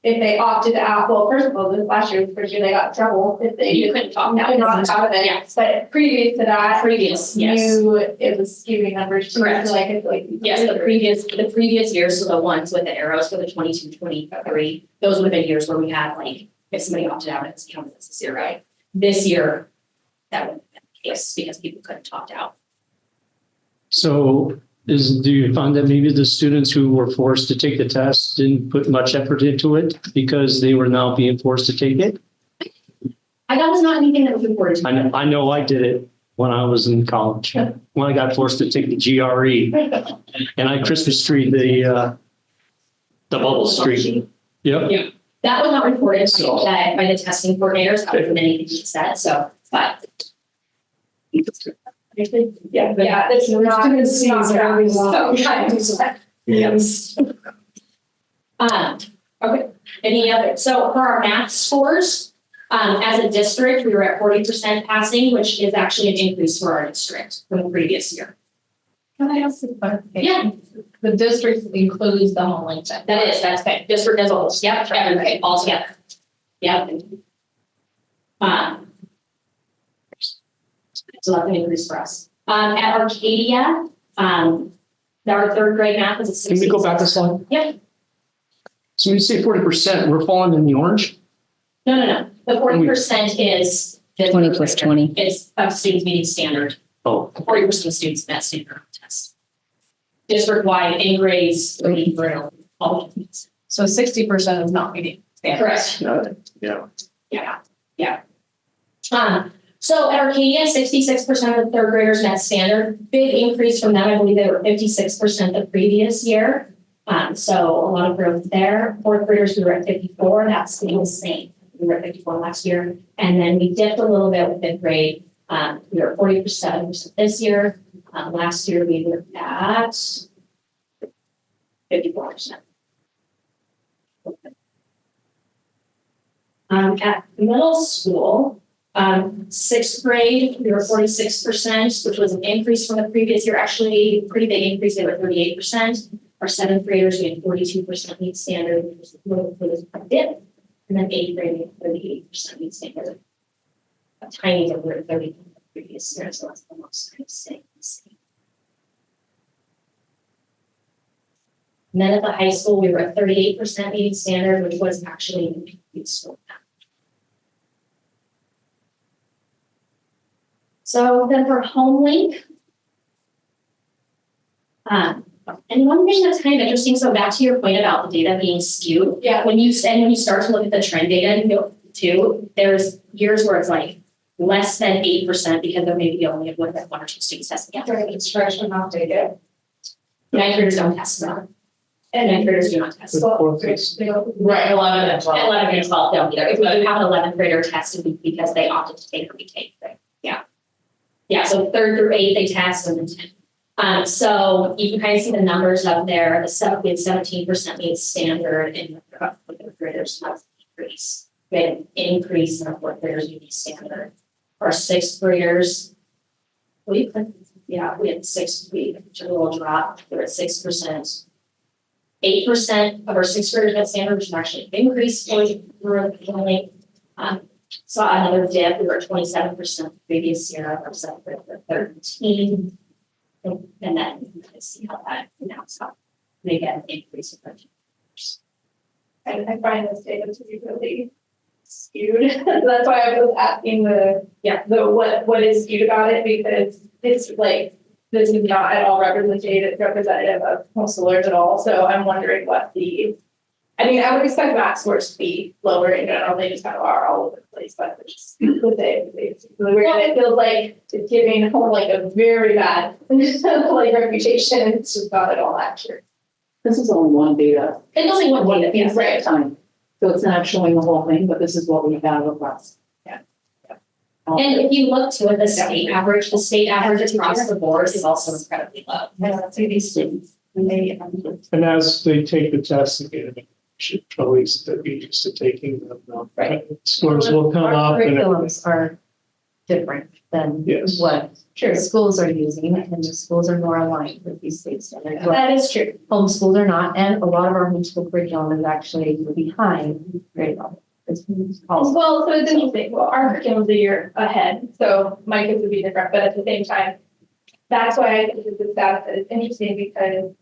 if they opted out, well, first of all, this last year, first year they got in trouble if they couldn't opt out. Out of it. Yes. But previous to that, yes. knew it was skewing numbers too. Correct. So like Yes, the previous years, so the ones with the arrows for the 22, 23, those would have been years where we had like, if somebody opted out, it's counted as a zero. This year, that wouldn't have been the case because people couldn't opt out. So do you find that maybe the students who were forced to take the test didn't put much effort into it because they were now being forced to take it? That was not anything that was reported to me. I know I did it when I was in college, when I got forced to take the GRE. And I Christmas tree the bubble street. Yep. Yeah. That was not reported So- by the testing coordinators. That wasn't anything he said, so, but. Yeah, it's not, it's not. So, Yes. Okay, any other, so for our math scores, as a district, we were at 40% passing, which is actually an increase for our district from the previous year. Can I ask a clarification? Yeah, The district includes the Homeland Tech. that's okay, district as a whole, yep, everybody, all together. Yep. So that's an increase for us. At Arcadia, our third grade math is a 60. Can we go back a slide? Yeah. So when you say 40%, we're falling in the orange? No. The 40% is. 20 plus 20. Is of students meeting standard. Oh. 40% of students met standard on the test. District-wide, in grades, reading through all of these. So 60% is not meeting standards. Correct. Yeah. Yeah. So at Arcadia, 66% of the third graders met standard. Big increase from that. I believe they were 56% the previous year. So a lot of growth there. Fourth graders, we were at 54. That's staying the same. We were at 54 last year. And then we dipped a little bit with fifth grade. We were at 47% this year. Last year we were at 54%. At middle school, sixth grade, we were 46%, which was an increase from the previous year. Actually, pretty big increase. They were 38%. Our seventh graders, we had 42% meet standard, which was a little bit of a dip. And then eighth grade, we had 38% meet standard. A tiny dip, we were 30% the previous year, so that's the most kind of staying the same. And then at the high school, we were at 38% meeting standard, which was actually an increase. So then for HomeLink, and one thing that's kind of interesting, so back to your point about the data being skewed. Yeah. When you start to look at the trend data and go too, there's years where it's like less than 8% because there maybe only one or two students testing. Yeah. It's freshman not data. Ninth graders don't test them. And ninth graders do not test. Right, 11 and 12. 11 and 12 don't either. If we have an 11th grader tested because they opted to take a retake. Yeah, so third through eighth, they test and then 10. So you can kind of see the numbers up there. We had 17% meet standard and the fifth graders have increase. We had an increase in our fourth graders meeting standard. Our sixth graders, we had 6 weeks, which is a little drop. They were at 6%. 8% of our sixth graders met standard, which is actually an increase for only. Saw another dip. We were at 27% the previous year. Our seventh grade were 13. And then you can see how that now up. They get an increase of 13%. And I find this data to be really skewed. That's why I was asking the what is skewed about it, because it's like this is not at all representative of homeschoolers at all. So I'm wondering what I would expect math scores to be lower in general. They just kind of are all over the place, but it's just it's really weird. It feels like it's giving home like a very bad like reputation. It's just not at all accurate. This is only one data. It's only one data, piece at a time. So it's not showing the whole thing, but this is what we have across. And if you look to the state average, across the board is also incredibly low. These students, And as they take the test again, should always be used to taking them. Right. Scores will come up. Curriculums are different than Yes. what schools are using, and the schools are more aligned with these state standards. That is true. Homeschools are not, and a lot of our homeschool curriculum is actually behind grade level. well, so it's interesting. Well, our curriculum's a year ahead, so my kids would be different, but at the same time, that's why I think the status is interesting, because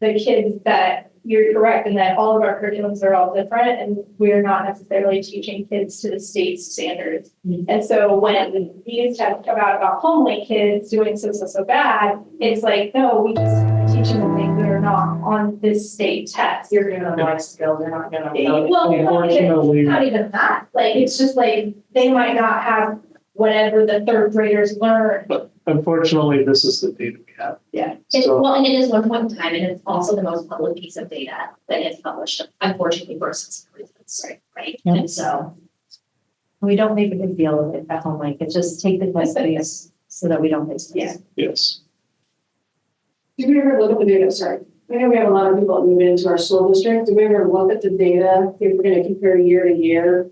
the kids that you're correct in that all of our curriculums are all different and we're not necessarily teaching kids to the state's standards. And so when these have come out about Homelink kids doing so bad, it's like, no, we just teaching them things that are not on this state test. You're gonna life skills, they're not gonna. Well, Unfortunately, not even that. Like, it's just like, they might not have whatever the third graders learn. unfortunately, this is the data we have. Yeah. So- Well, and it is one point in time, and it's also the most public piece of data that gets published, unfortunately, versus reasons, right? Yeah. And so, We don't make a big deal of it at home, like, it's just take the test videos so that we don't face this. Yeah. Yes. Did we ever look at the data, sorry, I know we have a lot of people that move into our school district, did we ever look at the data, if we're gonna compare year to year?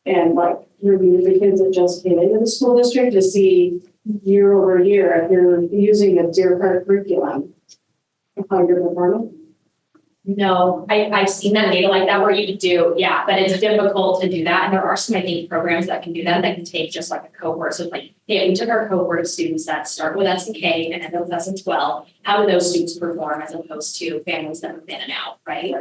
And like review the kids that just came into the school district to see year over year, if you're using the Deer Park curriculum, how you're performing? no, I've seen that data like that where you could do, yeah, but it's difficult to do that. And there are some, I think, programs that can do that can take just like a cohort. So like, hey, we took our cohort of students that start with SNK and end with SN12. How do those students perform as opposed to families that have been and out, right?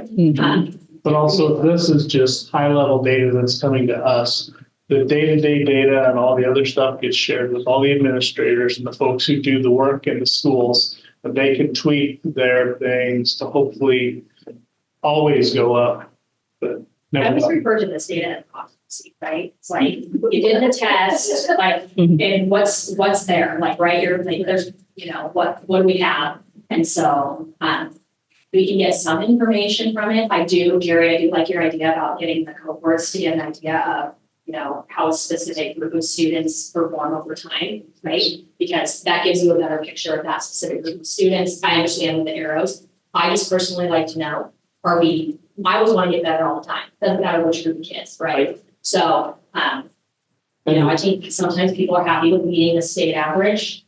But also, this is just high-level data that's coming to us. The day-to-day data and all the other stuff gets shared with all the administrators and the folks who do the work in the schools. And they can tweak their things to hopefully always go up, but I never. always refer to this data as competency, right? It's like, you did the test, like, and what's there, like, right? You're like, there's, you know, what do we have? And so, we can get some information from it. Gary, I do like your idea about getting the cohorts to get an idea of, you know, how a specific group of students perform over time, right? Because that gives you a better picture of that specific group of students. I understand with the arrows. I just personally like to know, I always want to get better all the time. Doesn't matter which group of kids, right? So, you know, I think sometimes people are happy with meeting the state average.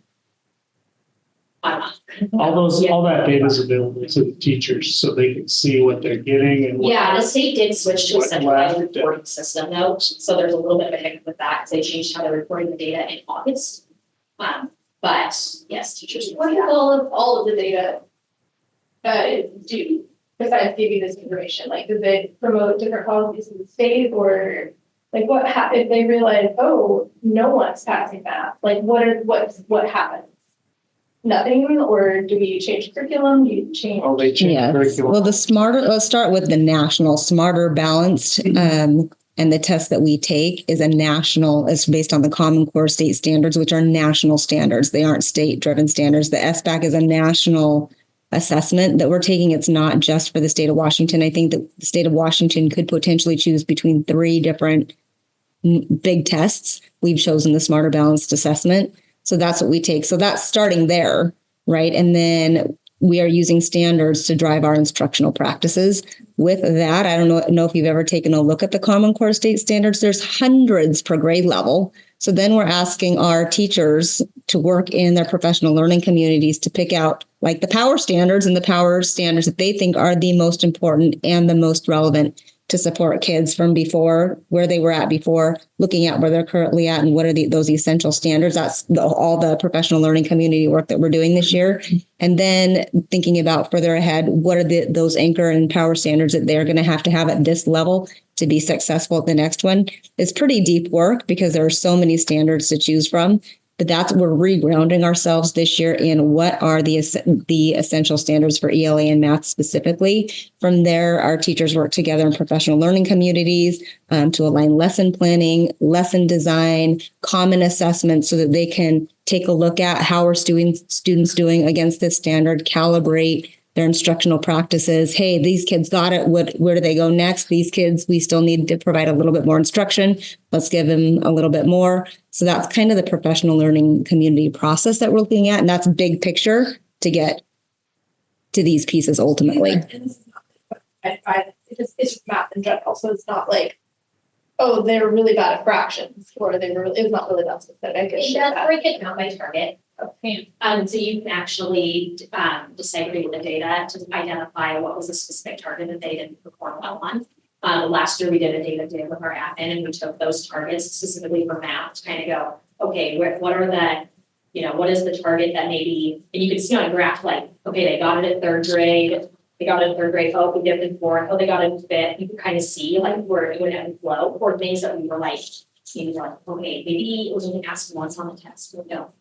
I'm not. All that data is available to the teachers so they can see what they're getting and. Yeah, the state did switch to a what centralized left. reporting system though, so there's a little bit of a hiccup with that because they changed how they're reporting the data in August. But yes, teachers. What does all of the data do besides give you this information? Like, do they promote different policies in the state, or like what if they realize, oh, no one's passing that? Like, what happens? Nothing, or do we change curriculum? Do you change? Oh, they change Yeah. curriculum. Well, let's start with the national Smarter Balanced. And the test that we take is it's based on the Common Core state standards, which are national standards. They aren't state-driven standards. The SBAC is a national assessment that we're taking. It's not just for the state of Washington. I think that the state of Washington could potentially choose between 3 different big tests. We've chosen the Smarter Balanced assessment. So that's what we take. So that's starting there, right? And then we are using standards to drive our instructional practices. With that, I don't know if you've ever taken a look at the Common Core state standards. There's hundreds per grade level. So then we're asking our teachers to work in their professional learning communities to pick out like the power standards and the power standards that they think are the most important and the most relevant to support kids from before, where they were at before, looking at where they're currently at and what are those essential standards. That's all the professional learning community work that we're doing this year. And then thinking about further ahead, what are those anchor and power standards that they're going to have at this level to be successful at the next one. It's pretty deep work because there are so many standards to choose from. But we're regrounding ourselves this year in what are the essential standards for ELA and math specifically. From there, our teachers work together in professional learning communities to align lesson planning, lesson design, common assessments so that they can take a look at how are students doing against this standard, calibrate their instructional practices. Hey, these kids got it. Where do they go next? These kids, we still need to provide a little bit more instruction. Let's give them a little bit more. So that's kind of the professional learning community process that we're looking at. And that's big picture to get to these pieces ultimately. It's math in general. So it's not like, oh, they're really bad at fractions, or it's not really that specific. It does break it down by target. Okay. So you can actually disaggregate the data to identify what was a specific target that they didn't perform well on. Last year we did a data day with our admin and we took those targets specifically for math to kind of go, okay, what is the target that maybe, and you can see on a graph like, okay, they got it at 3rd grade, they got in third grade, oh, we dipped in fourth, oh, they got in fifth. You could kind of see like where it would ebb and flow, or things that we were like, seems like, okay, maybe it was only asked once on the test, but no.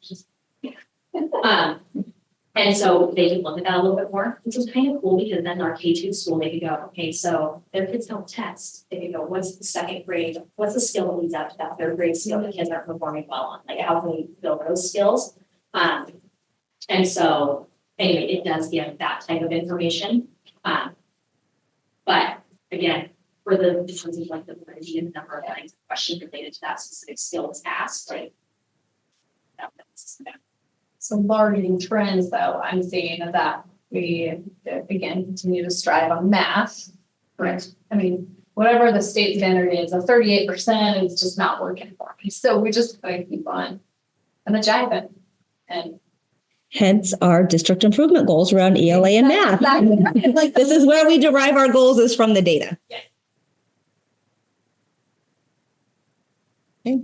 And so they could look at that a little bit more, which was kind of cool because then our K2 school, they could go, okay, so their kids don't test. They could go, what's the second grade? What's the skill that leads up to that third grade skill that kids aren't performing well on? Like, how can we build those skills? And so anyway, it does give that type of information. But again, for the difference of like the validity and the number of lines, question related to that specific skill was asked, right? So largely trends, though, I'm seeing that we, again, continue to strive on math. Right. I mean, whatever the state standard is, a 38% is just not working for me. So we just gotta keep on and jiving. And Hence our district improvement goals around ELA and math. Like, this is where we derive our goals, is from the data. Yes. Okay.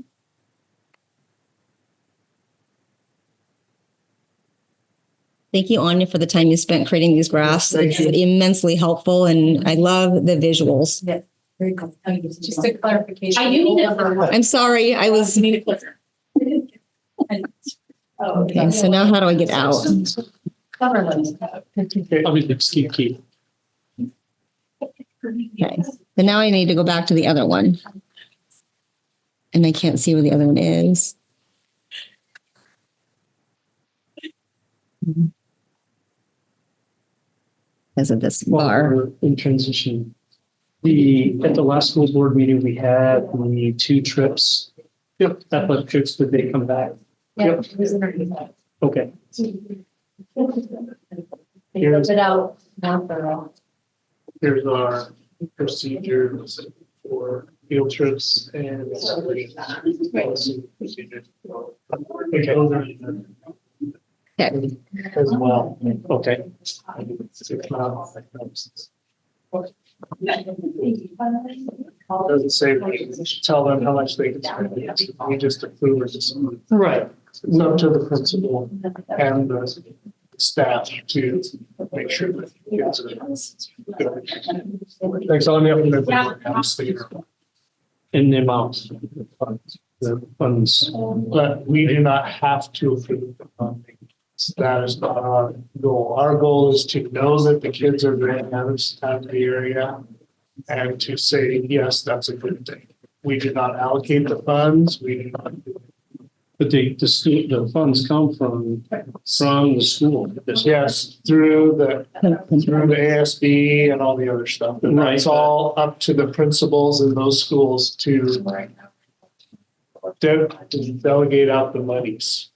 Thank you, Anya, for the time you spent creating these graphs. It's immensely helpful, and I love the visuals. yeah, very cool. Just a clarification. I do need to. I'm sorry, I was. Okay, so now how do I get out? Cover those. Obviously, keep. Okay, but now I need to go back to the other one. And I can't see where the other one is. Because of this bar. We're in transition. At the last school board meeting, we had the 2 trips. Yep. Athletic trips, did they come back? Yeah. Okay. Here's it out. Now for all. Here's our procedures for field trips and policy procedures. Okay. Okay. As well. Okay. Doesn't say tell them how much they can spend. We just approve it. Right. It's up to the principal and the staff to make sure that kids are. Thanks, Anya. In the amount. The funds. But we do not have to approve the funding. That is not our goal. Our goal is to know that the kids are going to have this time of the area and to say, yes, that's a good thing. We do not allocate the funds. We do not. But the funds come from the school. Yes, through the ASB and all the other stuff. And Right. it's all up to the principals in those schools to delegate out the monies.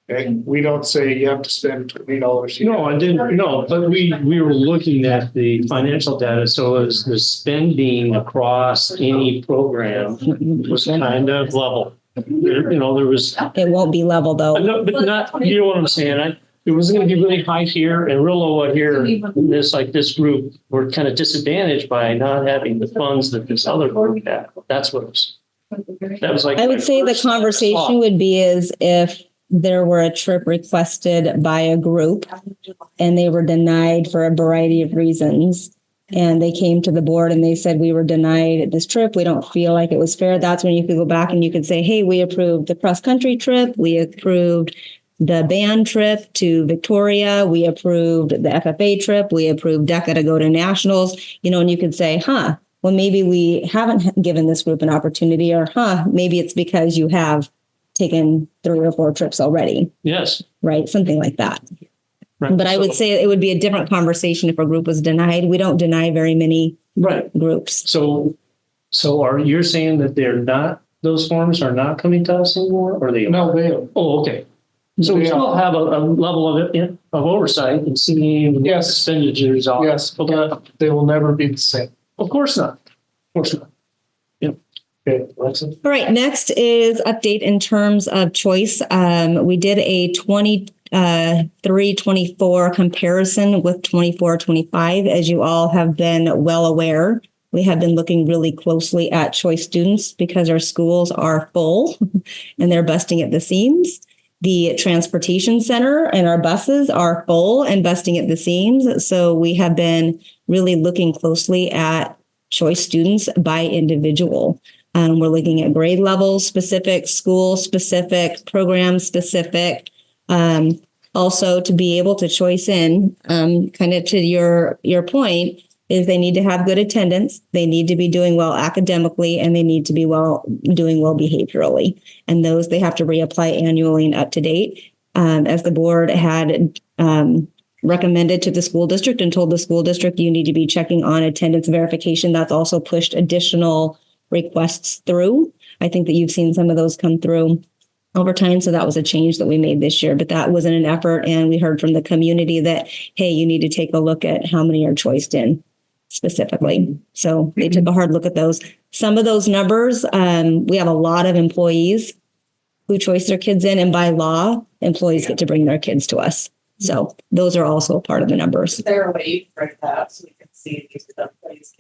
Okay, we don't say you have to spend $20 here. No, I didn't, no, but we were looking at the financial data, so as the spending across any program was kind of level. There was. It won't be level though. No, but not, you know what I'm saying? It was gonna be really high here and real low out here. This group were kind of disadvantaged by not having the funds that this other group had. That's what it was. That was like. I would say the conversation would be is if there were a trip requested by a group and they were denied for a variety of reasons. And they came to the board and they said, we were denied this trip. We don't feel like it was fair. That's when you could go back and you could say, hey, we approved the cross-country trip. We approved the band trip to Victoria. We approved the FFA trip. We approved DECA to go to nationals, and you could say, well, maybe we haven't given this group an opportunity, or, maybe it's because you have taken 3 or 4 trips already. Yes. Right. Something like that. Right. But I would say it would be a different conversation if a group was denied. We don't deny very many groups. So you're saying that those forms are not coming to us anymore, or they? No, they are. Oh, okay. So we still have a level of oversight and seeing the expenditures. Yes, but they will never be the same. Of course not. Of course not. Yeah. Okay, Alexa. All right. Next is update in terms of choice. We did a 23-24 comparison with 24-25. As you all have been well aware, we have been looking really closely at choice students because our schools are full and they're busting at the seams. The transportation center and our buses are full and busting at the seams. So we have been really looking closely at choice students by individual. We're looking at grade level specific, school specific, program specific. Also to be able to choice in, kind of to your point, is they need to have good attendance, they need to be doing well academically, and they need to be doing well behaviorally. And those they have to reapply annually and up to date. As the board had recommended to the school district and told the school district, you need to be checking on attendance verification. That's also pushed additional requests through. I think that you've seen some of those come through over time. So that was a change that we made this year, but that wasn't an effort. And we heard from the community that, hey, you need to take a look at how many are choiced in specifically. So they took a hard look at those. Some of those numbers, we have a lot of employees who choice their kids in, and by law, employees get to bring their kids to us. So those are also a part of the numbers. Is there a way you break that so we can see if these are the kids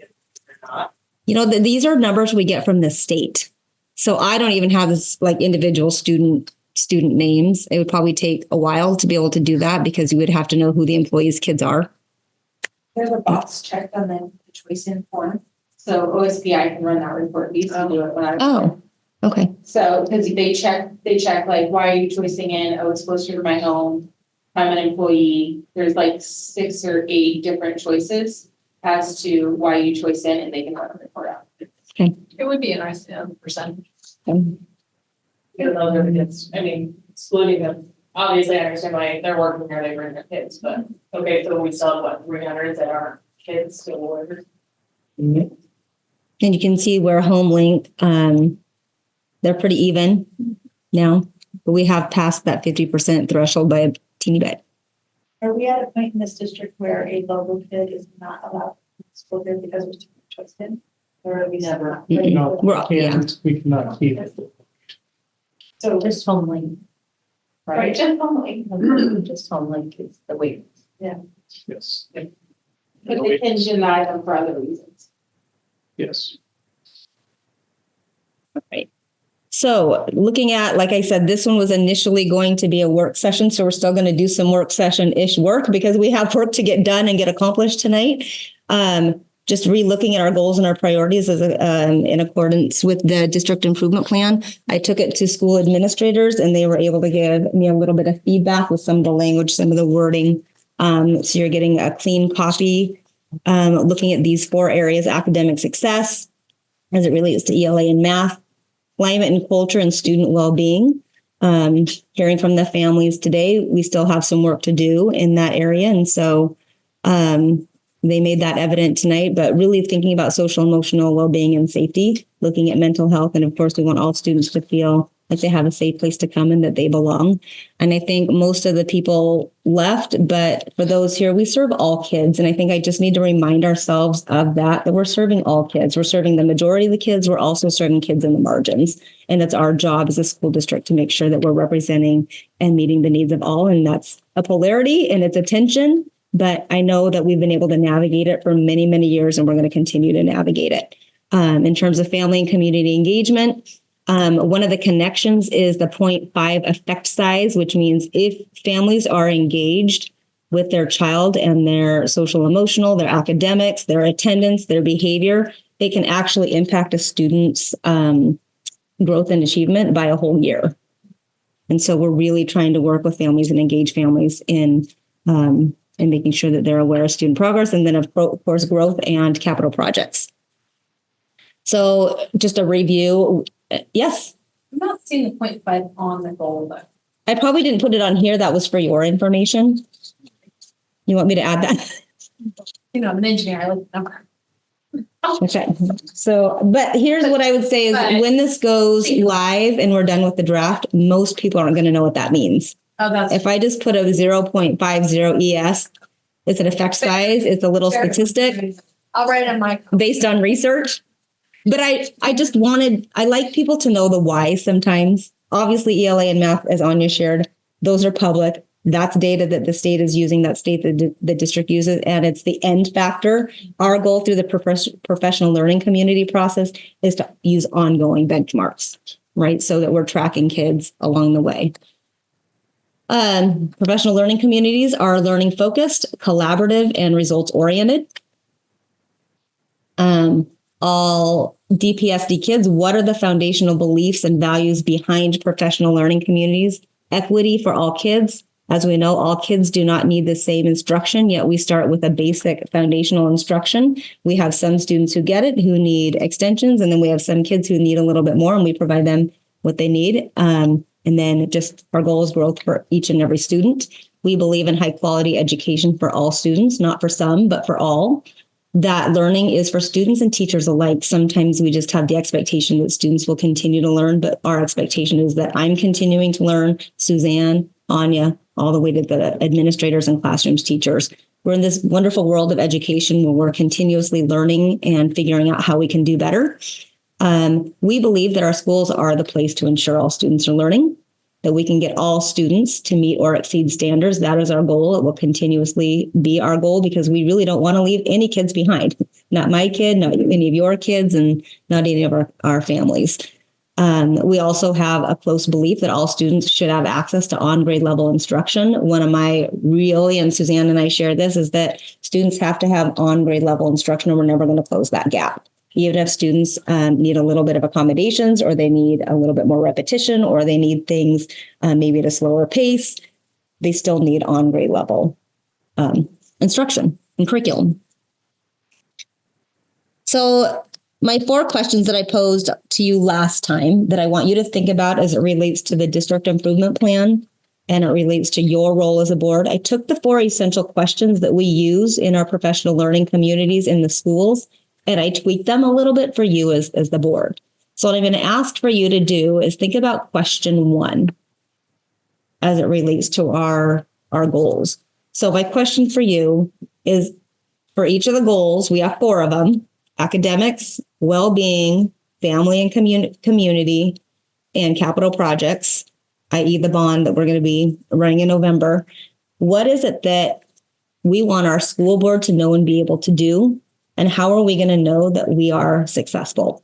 or not? You know, these are numbers we get from the state. So I don't even have this like individual student names. It would probably take a while to be able to do that because you would have to know who the employees' kids are. There's a box checked on the choice in form. So OSPI can run that report. We used to do it when I was. Oh, okay. So, because they check like, why are you choicing in? Oh, it's closer to my home. I'm an employee. There's like 6 or 8 different choices as to why you choice in, and they can run a report out. Okay. It would be a nice percentage. Okay. Even though they're kids, I mean, excluding them, obviously I understand why they're working here, they bring their kids, but okay, so we still have what, 300 that aren't kids still workers? And you can see where HomeLink, they're pretty even now, but we have passed that 50% threshold by a teeny bit. Are we at a point in this district where a local kid is not allowed to school here because we're choice in? Or are we never? No, we cannot keep it. So Just HomeLink. right, just only. Just HomeLink is the way. Yes, But they can deny them for other reasons. yes. So looking at, like I said, this one was initially going to be a work session. So we're still going to do some work session-ish work because we have work to get done and get accomplished tonight. Just re-looking at our goals and our priorities as in accordance with the district improvement plan. I took it to school administrators and they were able to give me a little bit of feedback with some of the language, some of the wording. So you're getting a clean copy, looking at these 4 areas: academic success as it relates to ELA and math, climate and culture, and student well-being. Hearing from the families today, we still have some work to do in that area. And so they made that evident tonight, but really thinking about social, emotional well-being and safety, looking at mental health. And of course, we want all students to feel like they have a safe place to come and that they belong. And I think most of the people left, but for those here, we serve all kids. And I think I just need to remind ourselves of that we're serving all kids. We're serving the majority of the kids. We're also serving kids in the margins. And it's our job as a school district to make sure that we're representing and meeting the needs of all. And that's a polarity and it's a tension. But I know that we've been able to navigate it for many, many years, and we're going to continue to navigate it. In terms of family and community engagement, one of the connections is the 0.5 effect size, which means if families are engaged with their child and their social emotional, their academics, their attendance, their behavior, they can actually impact a student's growth and achievement by a whole year. And so we're really trying to work with families and engage families in and making sure that they're aware of student progress, and then of course, growth and capital projects. So just a review. Yes. I'm not seeing the 0.5 on the goal, but I probably didn't put it on here. That was for your information. You want me to add that? you know, I'm an engineer. I like the number. Okay. So, but here's what I would say is when this goes live and we're done with the draft, most people aren't going to know what that means. If I just put a 0.50 ES, it's an effect size. It's a little statistic. I'll write it on my based on research. But I like people to know the why sometimes. Obviously, ELA and math, as Anya shared, those are public. That's data that the state is using, that state that the district uses, and it's the end factor. Our goal through the professional learning community process is to use ongoing benchmarks, right? So that we're tracking kids along the way. Professional learning communities are learning focused, collaborative, and results oriented. All DPSD kids, what are the foundational beliefs and values behind professional learning communities? Equity for all kids. As we know, all kids do not need the same instruction, yet we start with a basic foundational instruction. We have some students who get it, who need extensions, and then we have some kids who need a little bit more, and we provide them what they need. And then just our goal is growth for each and every student. We believe in high quality education for all students, not for some, but for all. That learning is for students and teachers alike. Sometimes we just have the expectation that students will continue to learn, but our expectation is that I'm continuing to learn, Suzanne, Anya, all the way to the administrators and classrooms, teachers. We're in this wonderful world of education where we're continuously learning and figuring out how we can do better. We believe that our schools are the place to ensure all students are learning, that we can get all students to meet or exceed standards. That is our goal. It will continuously be our goal because we really don't want to leave any kids behind. Not my kid, not any of your kids, and not any of our families. We also have a close belief that all students should have access to on-grade level instruction. One of my really, and Suzanne and I share this, is that students have to have on-grade level instruction, or we're never going to close that gap. Even if students need a little bit of accommodations, or they need a little bit more repetition, or they need things maybe at a slower pace, they still need on-grade level instruction and curriculum. So my 4 questions that I posed to you last time that I want you to think about as it relates to the district improvement plan and it relates to your role as a board. I took the 4 essential questions that we use in our professional learning communities in the schools, and I tweaked them a little bit for you as the board. So what I'm going to ask for you to do is think about question 1 as it relates to our goals. So my question for you is, for each of the goals, we have 4 of them: academics, well-being, family and community, and capital projects, i.e. the bond that we're going to be running in November. What is it that we want our school board to know and be able to do? And how are we going to know that we are successful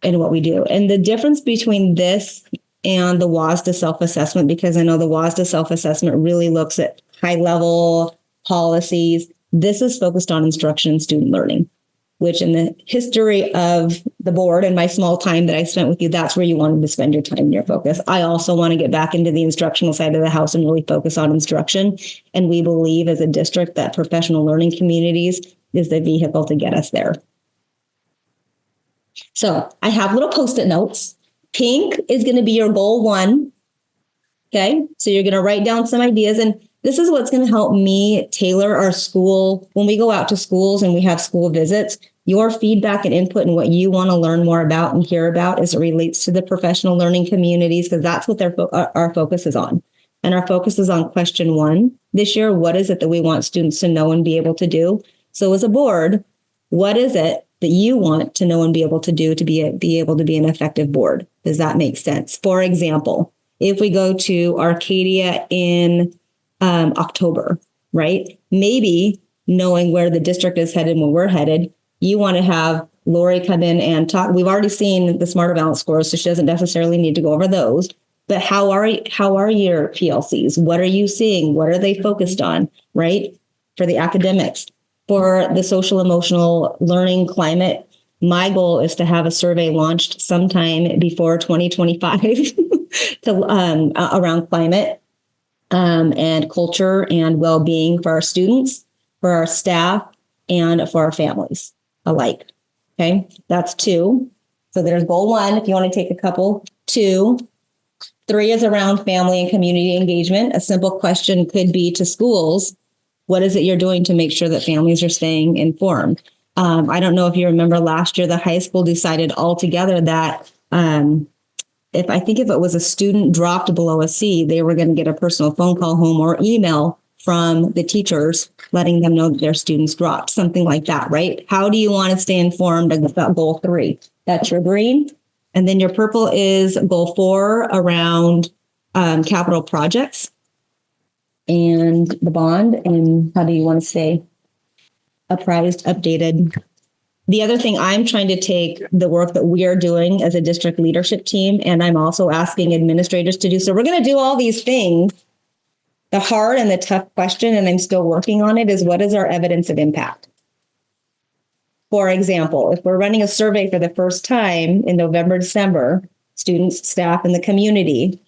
in what we do? And the difference between this and the WASDA self-assessment, because I know the WASDA self-assessment really looks at high-level policies. This is focused on instruction and student learning, which in the history of the board and my small time that I spent with you, that's where you wanted to spend your time and your focus. I also want to get back into the instructional side of the house and really focus on instruction. And we believe as a district that professional learning communities is the vehicle to get us there. So I have little Post-it notes. Pink is going to be your goal 1. Okay, so you're going to write down some ideas, and this is what's going to help me tailor our school. When we go out to schools and we have school visits, your feedback and input and what you want to learn more about and hear about as it relates to the professional learning communities, because that's what our focus is on. And our focus is on question 1 this year. What is it that we want students to know and be able to do? So as a board, what is it that you want to know and be able to do to be able to be an effective board? Does that make sense? For example, if we go to Arcadia in October, right? Maybe knowing where the district is headed when we're headed, you want to have Lori come in and talk. We've already seen the Smarter Balance scores, so she doesn't necessarily need to go over those. But how are your PLCs? What are you seeing? What are they focused on, right? For the academics. For the social emotional learning climate, my goal is to have a survey launched sometime before 2025 to around climate and culture and well-being for our students, for our staff, and for our families alike. Okay, that's 2. So there's goal 1, if you want to take a couple. 2, 3 is around family and community engagement. A simple question could be to schools: what is it you're doing to make sure that families are staying informed? I don't know if you remember last year, the high school decided altogether that if it was a student dropped below a C, they were going to get a personal phone call home or email from the teachers letting them know that their students dropped, something like that, right? How do you want to stay informed about goal 3? That's your green. And then your purple is goal 4 around capital projects and the bond, and how do you want to stay apprised, updated. The other thing, I'm trying to take the work that we are doing as a district leadership team, and I'm also asking administrators to do. So we're going to do all these things The hard and the tough question, and I'm still working on it, is what is our evidence of impact? For example, if we're running a survey for the first time in November, December, students, staff, and the community,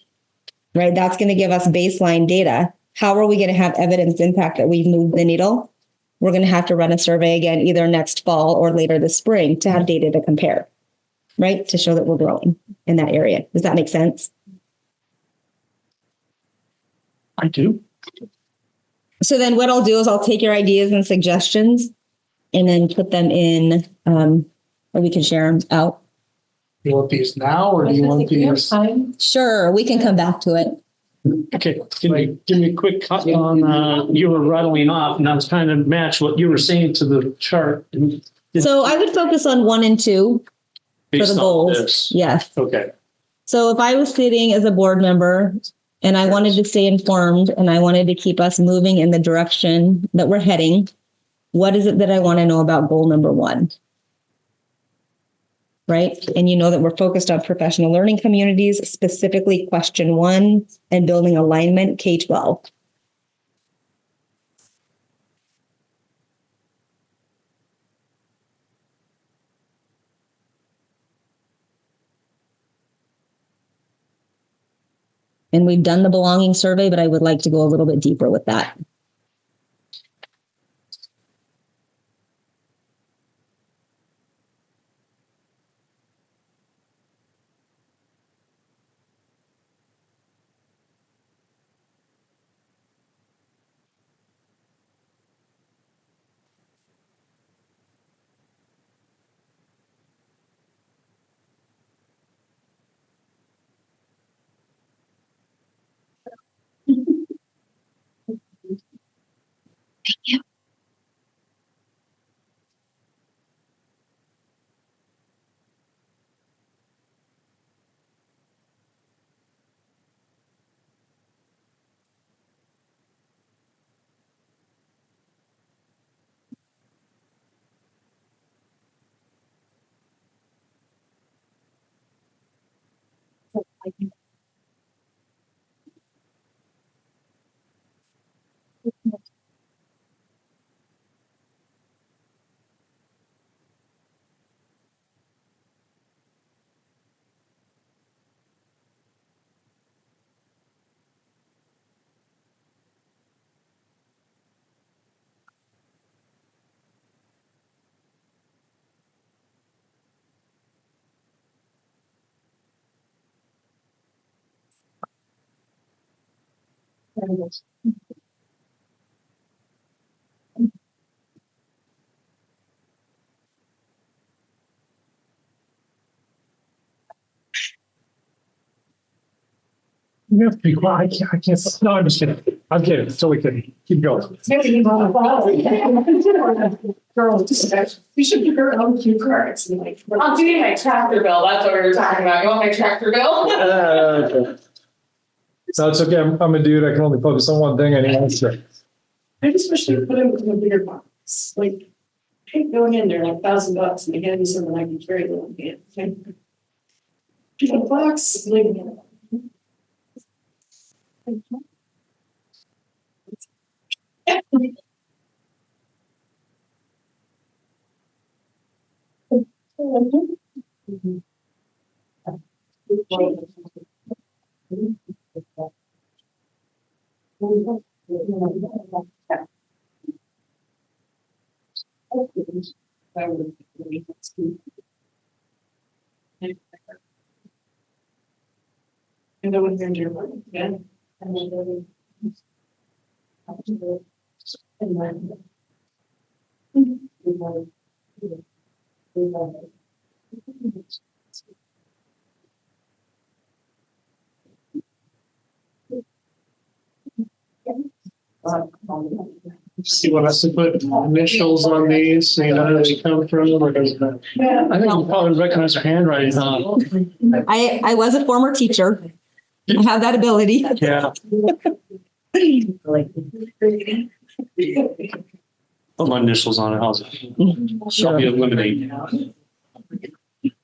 right? That's going to give us baseline data. How are we going to have evidence impact that we've moved the needle? We're going to have to run a survey again, either next fall or later this spring, to have data to compare, right? To show that we're growing in that area. Does that make sense? I do. So then what I'll do is I'll take your ideas and suggestions and then put them in, or we can share them out. You want these now or do you want these? Sure, we can come back to it. Okay, give me a quick cut on, you were rattling off and I was trying to match what you were saying to the chart. So I would focus on 1 and 2 for Based the on goals. this. Yes. Okay. So if I was sitting as a board member and I wanted to stay informed and I wanted to keep us moving in the direction that we're heading, what is it that I want to know about goal number 1? Right? And you know that we're focused on professional learning communities, specifically question 1 and building alignment K-12. And we've done the belonging survey, but I would like to go a little bit deeper with that. You have to be quiet. I can't. No, I'm just kidding. I'm kidding. Totally kidding. Keep going. Girls, we should give her own cue cards. I'm doing my tractor bill. That's what we were talking about. You want my tractor bill? Okay. So it's okay. I'm a dude. I can only focus on one thing anyway. So. I just wish they would put them in a bigger box. Like, I hate going in there like $1,000 and again, something I can carry little bit. Get a box, leave it in it. And then when you're in your work, yeah. And then See what else to put initials on these, so you know where they come from, or does it? I think you probably recognize her handwriting, huh? I was a former teacher. I have that ability. Yeah. Put my initials on it, how's it? I'll be eliminated.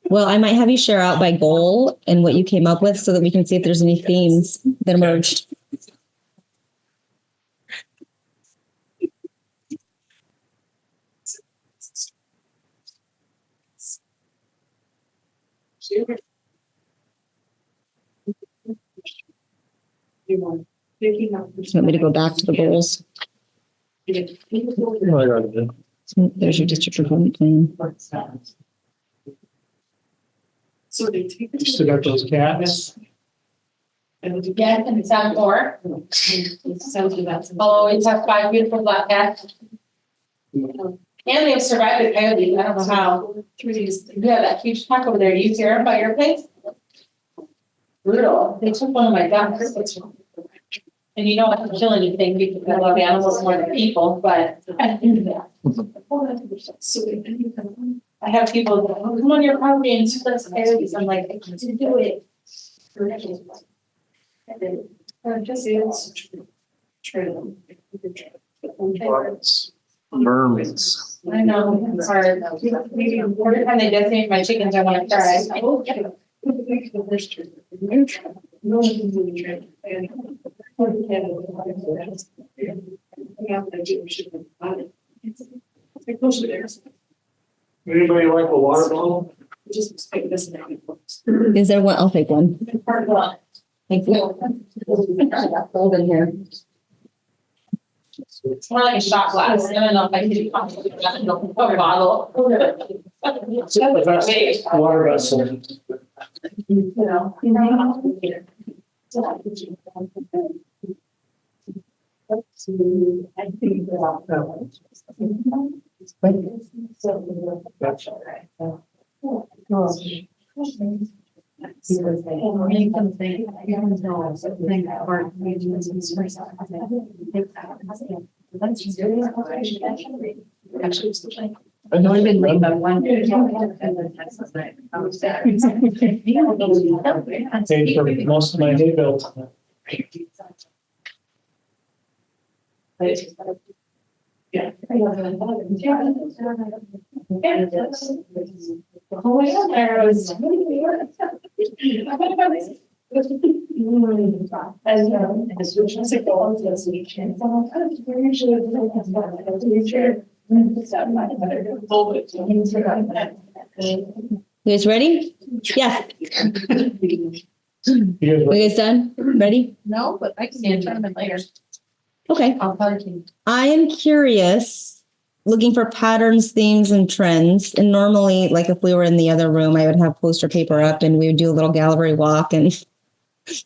Well, I might have you share out by goal and what you came up with so that we can see if there's any themes that emerged. Want me to go back to the goals? So there's your district improvement plan. So they take. You still got those cats? Yeah, and it's on four. Always have 5 beautiful black cats. And they have survived the coyote. I don't know how. Yeah, that huge pack over there. Do you hear them by your place? Brutal. They took one of my dogs. And you don't have to kill anything because I love animals more than people, but I do that. I have people go, oh, come on your property and shoot those coyotes. I'm like, I can't do it. Just is true. Vermins. I know, it's hard. Every time they decimate my chickens, I want to cry. Anybody like a water bottle? Just take this now. Is there one? I'll take one. Thank you. Hold in here. It's more like a shot glass. I don't know if I could a bottle. The best water vessel. I've only been late by one. Paid for most of my hay bills. Yeah. You guys ready? Yes. You guys done? Ready? No, but I can see a tournament later. Okay. I'll tell you. I am curious, looking for patterns, themes, and trends. And normally, like if we were in the other room, I would have poster paper up and we would do a little gallery walk and,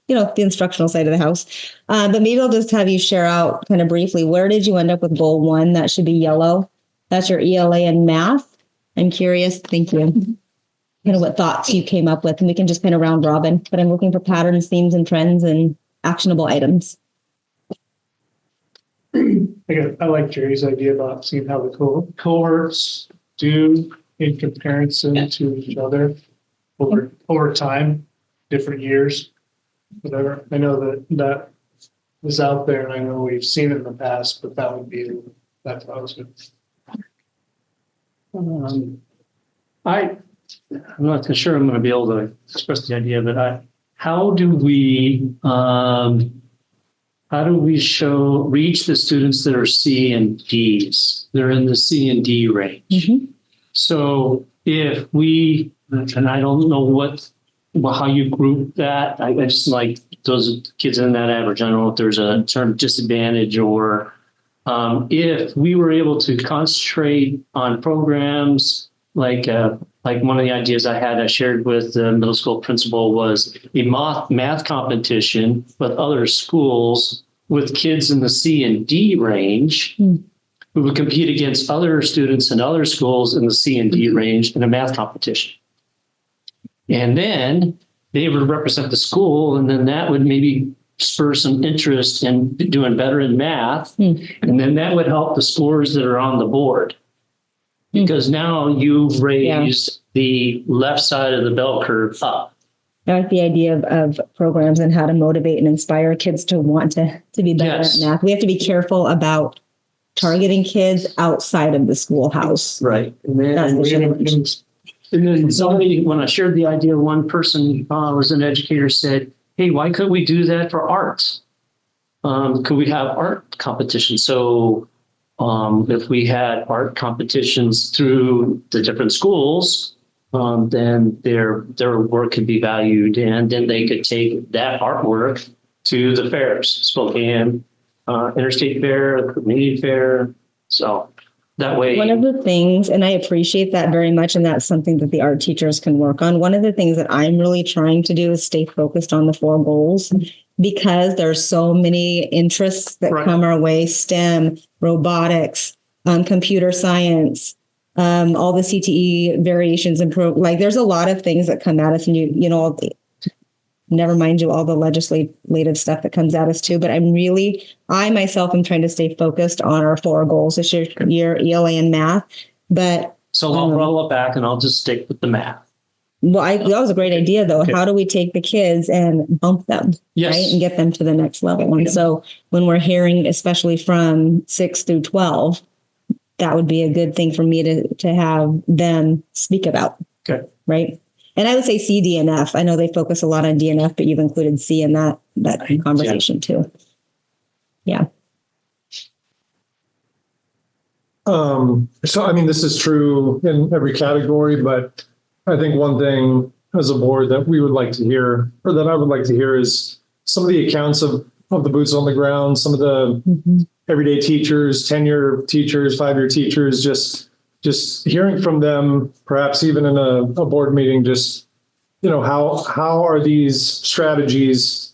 the instructional side of the house. But maybe I'll just have you share out kind of briefly, where did you end up with goal 1? That should be yellow. That's your ELA and math. I'm curious. Thank you. Kind of what thoughts you came up with, and we can just kind of round robin, but I'm looking for patterns, themes, and trends and actionable items. I like Jerry's idea about seeing how the cohorts do in comparison to each other over time, different years, whatever. I know that is out there, and I know we've seen it in the past, but that's what I was good. I'm not sure I'm going to be able to express the idea, but how do we reach the students that are C and Ds? They're in the C and D range. Mm-hmm. So if we, and I don't know how you group that. I just like those kids in that average. I don't know if there's a term disadvantage or if we were able to concentrate on programs like one of the ideas I shared with the middle school principal was a math competition with other schools with kids in the C and D range who would compete against other students in other schools in the C and D range in a math competition. And then they would represent the school, and then that would maybe spur some interest in doing better in math. And then that would help the scores that are on the board. Because now you've raised the left side of the bell curve up. I like the idea of programs and how to motivate and inspire kids to want to be better at math. We have to be careful about targeting kids outside of the schoolhouse. Right. And then somebody, when I shared the idea, one person was an educator said, hey, why couldn't we do that for art? Could we have art competitions? So if we had art competitions through the different schools, then their work could be valued, and then they could take that artwork to the fairs, Spokane, Interstate Fair, Community Fair. So that way. One of the things, and I appreciate that very much, and that's something that the art teachers can work on. One of the things that I'm really trying to do is stay focused on the 4 goals, because there's so many interests that come our way: STEM, robotics, computer science, all the CTE variations and like there's a lot of things that come at us, and you know, never mind you all the legislative stuff that comes at us too. But I myself am trying to stay focused on our 4 goals this year, ELA and math. But so I'll roll it back and I'll just stick with the math. Well, that was a great idea, though. Okay. How do we take the kids and bump them, right, and get them to the next level? And so when we're hearing, especially from 6 through 12, that would be a good thing for me to have them speak about. Okay. Right. And I would say C, D, and F. I know they focus a lot on D and F, but you've included C in that conversation too. Yeah. So, I mean, this is true in every category, but I think one thing as a board that we would like to hear, or that I would like to hear, is some of the accounts of the boots on the ground, some of the everyday teachers, 10-year teachers, 5-year teachers, just hearing from them, perhaps even in a board meeting, just, you know, how are these strategies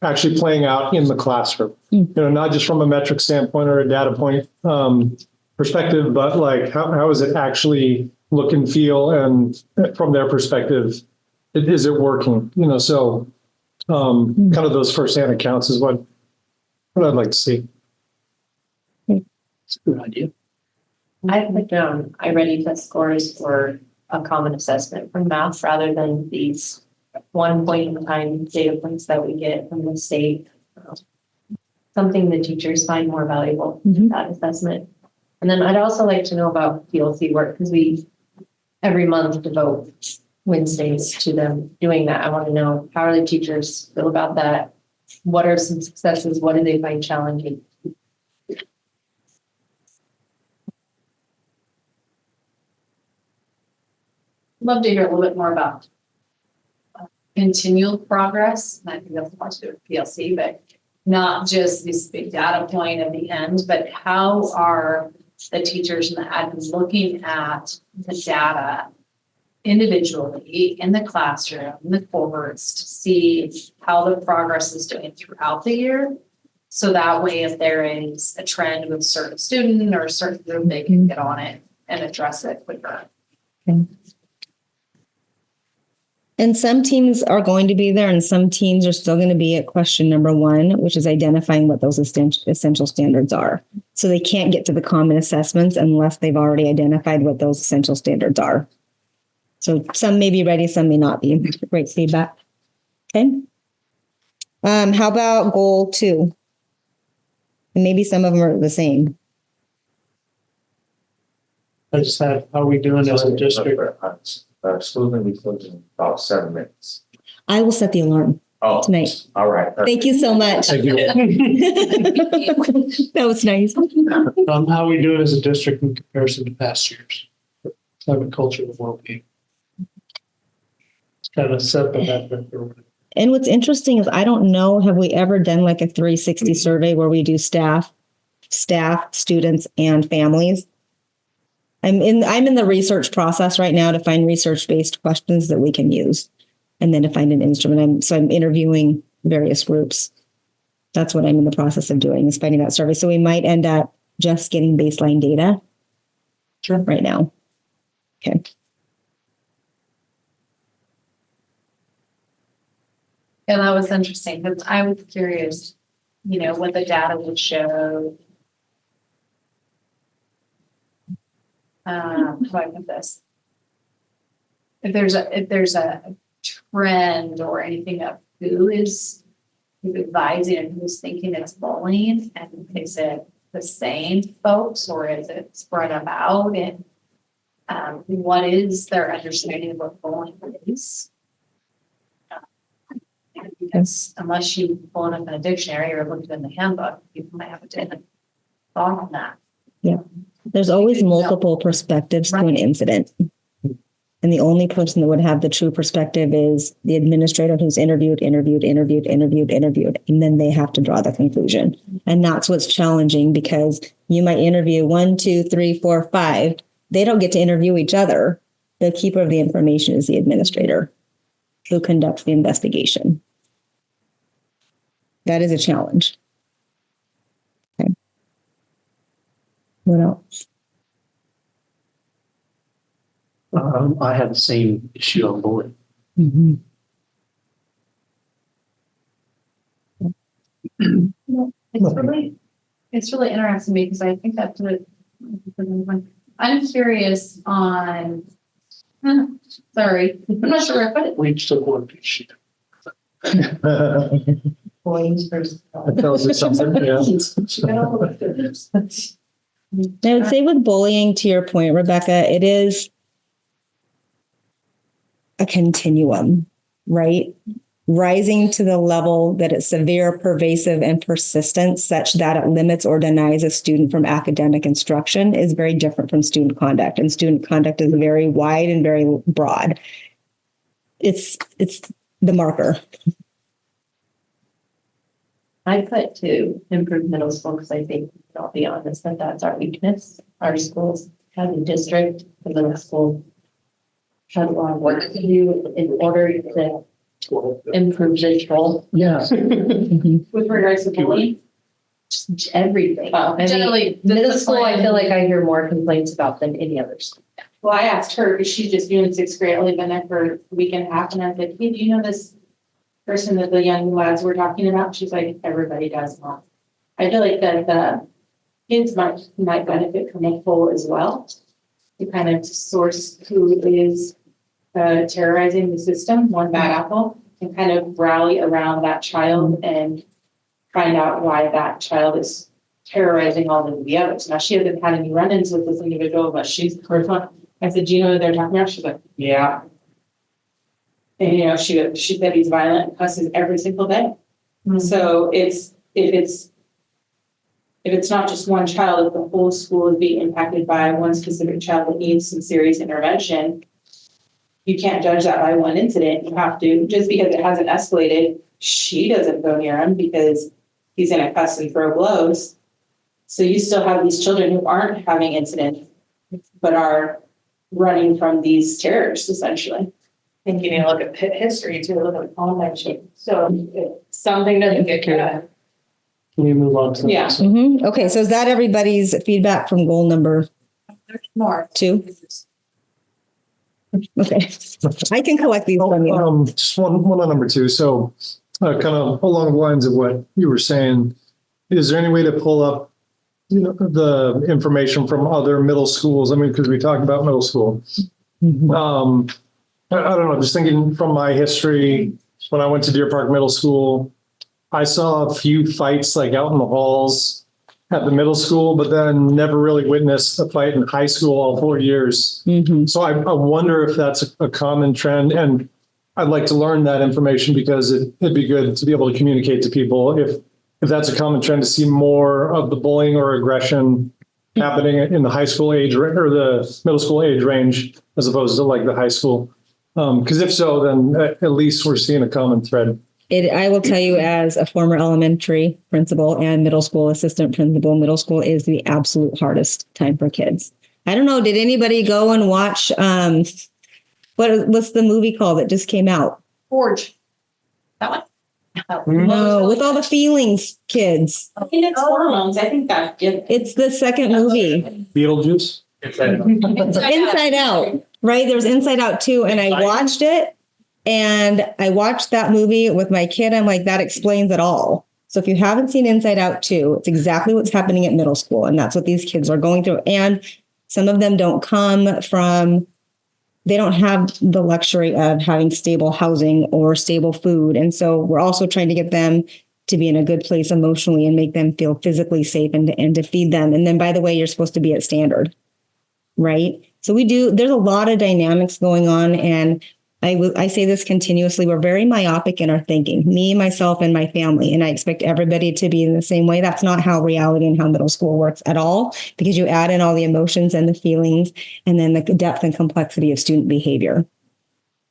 actually playing out in the classroom? You know, not just from a metric standpoint or a data point perspective, but like how is it actually look and feel, and from their perspective, is it working? You know, so kind of those firsthand accounts is what I'd like to see. It's a good idea. I put down iReady test scores for a common assessment from math rather than these one point in time data points that we get from the state. Something the teachers find more valuable, that assessment. And then I'd also like to know about PLC work, because we every month devote Wednesdays to them doing that. I want to know, how are the teachers feel about that? What are some successes? What do they find challenging? Love to hear a little bit more about continual progress. And I think that's more to do with PLC, but not just this big data point at the end, but how are the teachers and the admins looking at the data individually in the classroom, in the cohorts, to see how the progress is doing throughout the year. So that way, if there is a trend with a certain student or a certain group, they can get on it and address it quicker. Okay. And some teams are going to be there, and some teams are still going to be at question number 1, which is identifying what those essential standards are. So they can't get to the common assessments unless they've already identified what those essential standards are. So some may be ready, some may not be. Great feedback. Okay. How about goal 2? And maybe some of them are the same. I just had, how are we doing as a district? School's gonna be closing in about 7 minutes. I will set the alarm tonight. All right. Thank you so much. Thank you. That was nice. How are we doing as a district in comparison to past years? Climate culture of well-being. It's kind of set the metric. And what's interesting is I don't know, have we ever done like a 360 survey where we do staff, students, and families? I'm in the research process right now to find research-based questions that we can use, and then to find an instrument. I'm interviewing various groups. That's what I'm in the process of doing, is finding that survey. So we might end up just getting baseline data right now. Okay. And that was interesting, because I was curious, you know, what the data would show. How do I put this? If there's a trend or anything of who is advising and who's thinking it's bullying, and is it the same folks or is it spread about, and what is their understanding of what bullying is? Because unless you pull it up in a dictionary or look in the handbook, people might have a different thought on that. Yeah. There's always multiple perspectives to an incident. And the only person that would have the true perspective is the administrator who's interviewed. And then they have to draw the conclusion. And that's what's challenging, because you might interview 1, 2, 3, 4, 5. They don't get to interview each other. The keeper of the information is the administrator who conducts the investigation. That is a challenge. Okay. What else? I have the same issue on bullying. Mm-hmm. It's really interesting because I think that's what I'm curious on. Sorry, I'm not sure where I put it. We took one piece. Boys versus. That tells you something, yeah. I would say with bullying, to your point, Rebecca, it is a continuum, right? Rising to the level that it's severe, pervasive, and persistent, such that it limits or denies a student from academic instruction, is very different from student conduct. And student conduct is very wide and very broad. It's the marker. I put to improve middle school because I think, I'll be honest, that's our weakness. Our schools have a district, the middle school has a lot of work to do in order to improve visual. Yeah. With regards to bullying. Just everything. Well, generally, middle school, I feel like I hear more complaints about than any other school. Well, I asked her, because she's just doing 6th grade, only been there for a week and a half, and I said, hey, do you know this person that the young lads were talking about? She's like, everybody does not. I feel like that the kids might benefit from a poll as well, to kind of source who is terrorizing the system, one bad apple, and kind of rally around that child and find out why that child is terrorizing all of the others. Now, she hasn't had any run-ins with this individual, but she's the first one. I said, do you know what they're talking about? She's like, yeah. And, you know, she said he's violent and cusses every single day. Mm-hmm. So if it's not just one child, if the whole school is being impacted by one specific child that needs some serious intervention, you can't judge that by one incident. You have to, just because it hasn't escalated, she doesn't go near him because he's gonna cuss and throw blows. So you still have these children who aren't having incidents, but are running from these terrorists, essentially. I think you need to look at history too, look at online shape. So it's something to get care of. Can we move on to the next one? Mm-hmm. Okay, so is that everybody's feedback from goal number More. 2? Okay, I can collect these from you. Just one on number 2. So kind of along the lines of what you were saying, is there any way to pull up, the information from other middle schools? I mean, because we talked about middle school. I don't know, just thinking from my history, when I went to Deer Park Middle School, I saw a few fights like out in the halls at the middle school, but then never really witnessed a fight in high school all 4 years. Mm-hmm. So I wonder if that's a common trend, and I'd like to learn that information because it'd be good to be able to communicate to people if that's a common trend, to see more of the bullying or aggression happening in the high school age or the middle school age range, as opposed to like the high school. Because if so, then at least we're seeing a common thread. I will tell you, as a former elementary principal and middle school assistant principal, middle school is the absolute hardest time for kids. I don't know, did anybody go and watch, what's the movie called that just came out? Forge. That one? No, with all the feelings, kids. I think it's hormones. I think that it's the second movie. Beetlejuice? It's Inside Out, right? There's Inside Out 2, and I watched it. And I watched that movie with my kid. I'm like, that explains it all. So if you haven't seen Inside Out 2, it's exactly what's happening at middle school. And that's what these kids are going through. And some of them don't they don't have the luxury of having stable housing or stable food. And so we're also trying to get them to be in a good place emotionally and make them feel physically safe and to feed them. And then, by the way, you're supposed to be at standard, right? So there's a lot of dynamics going on. And I say this continuously. We're very myopic in our thinking, me, myself, and my family. And I expect everybody to be in the same way. That's not how reality and how middle school works at all, because you add in all the emotions and the feelings and then the depth and complexity of student behavior,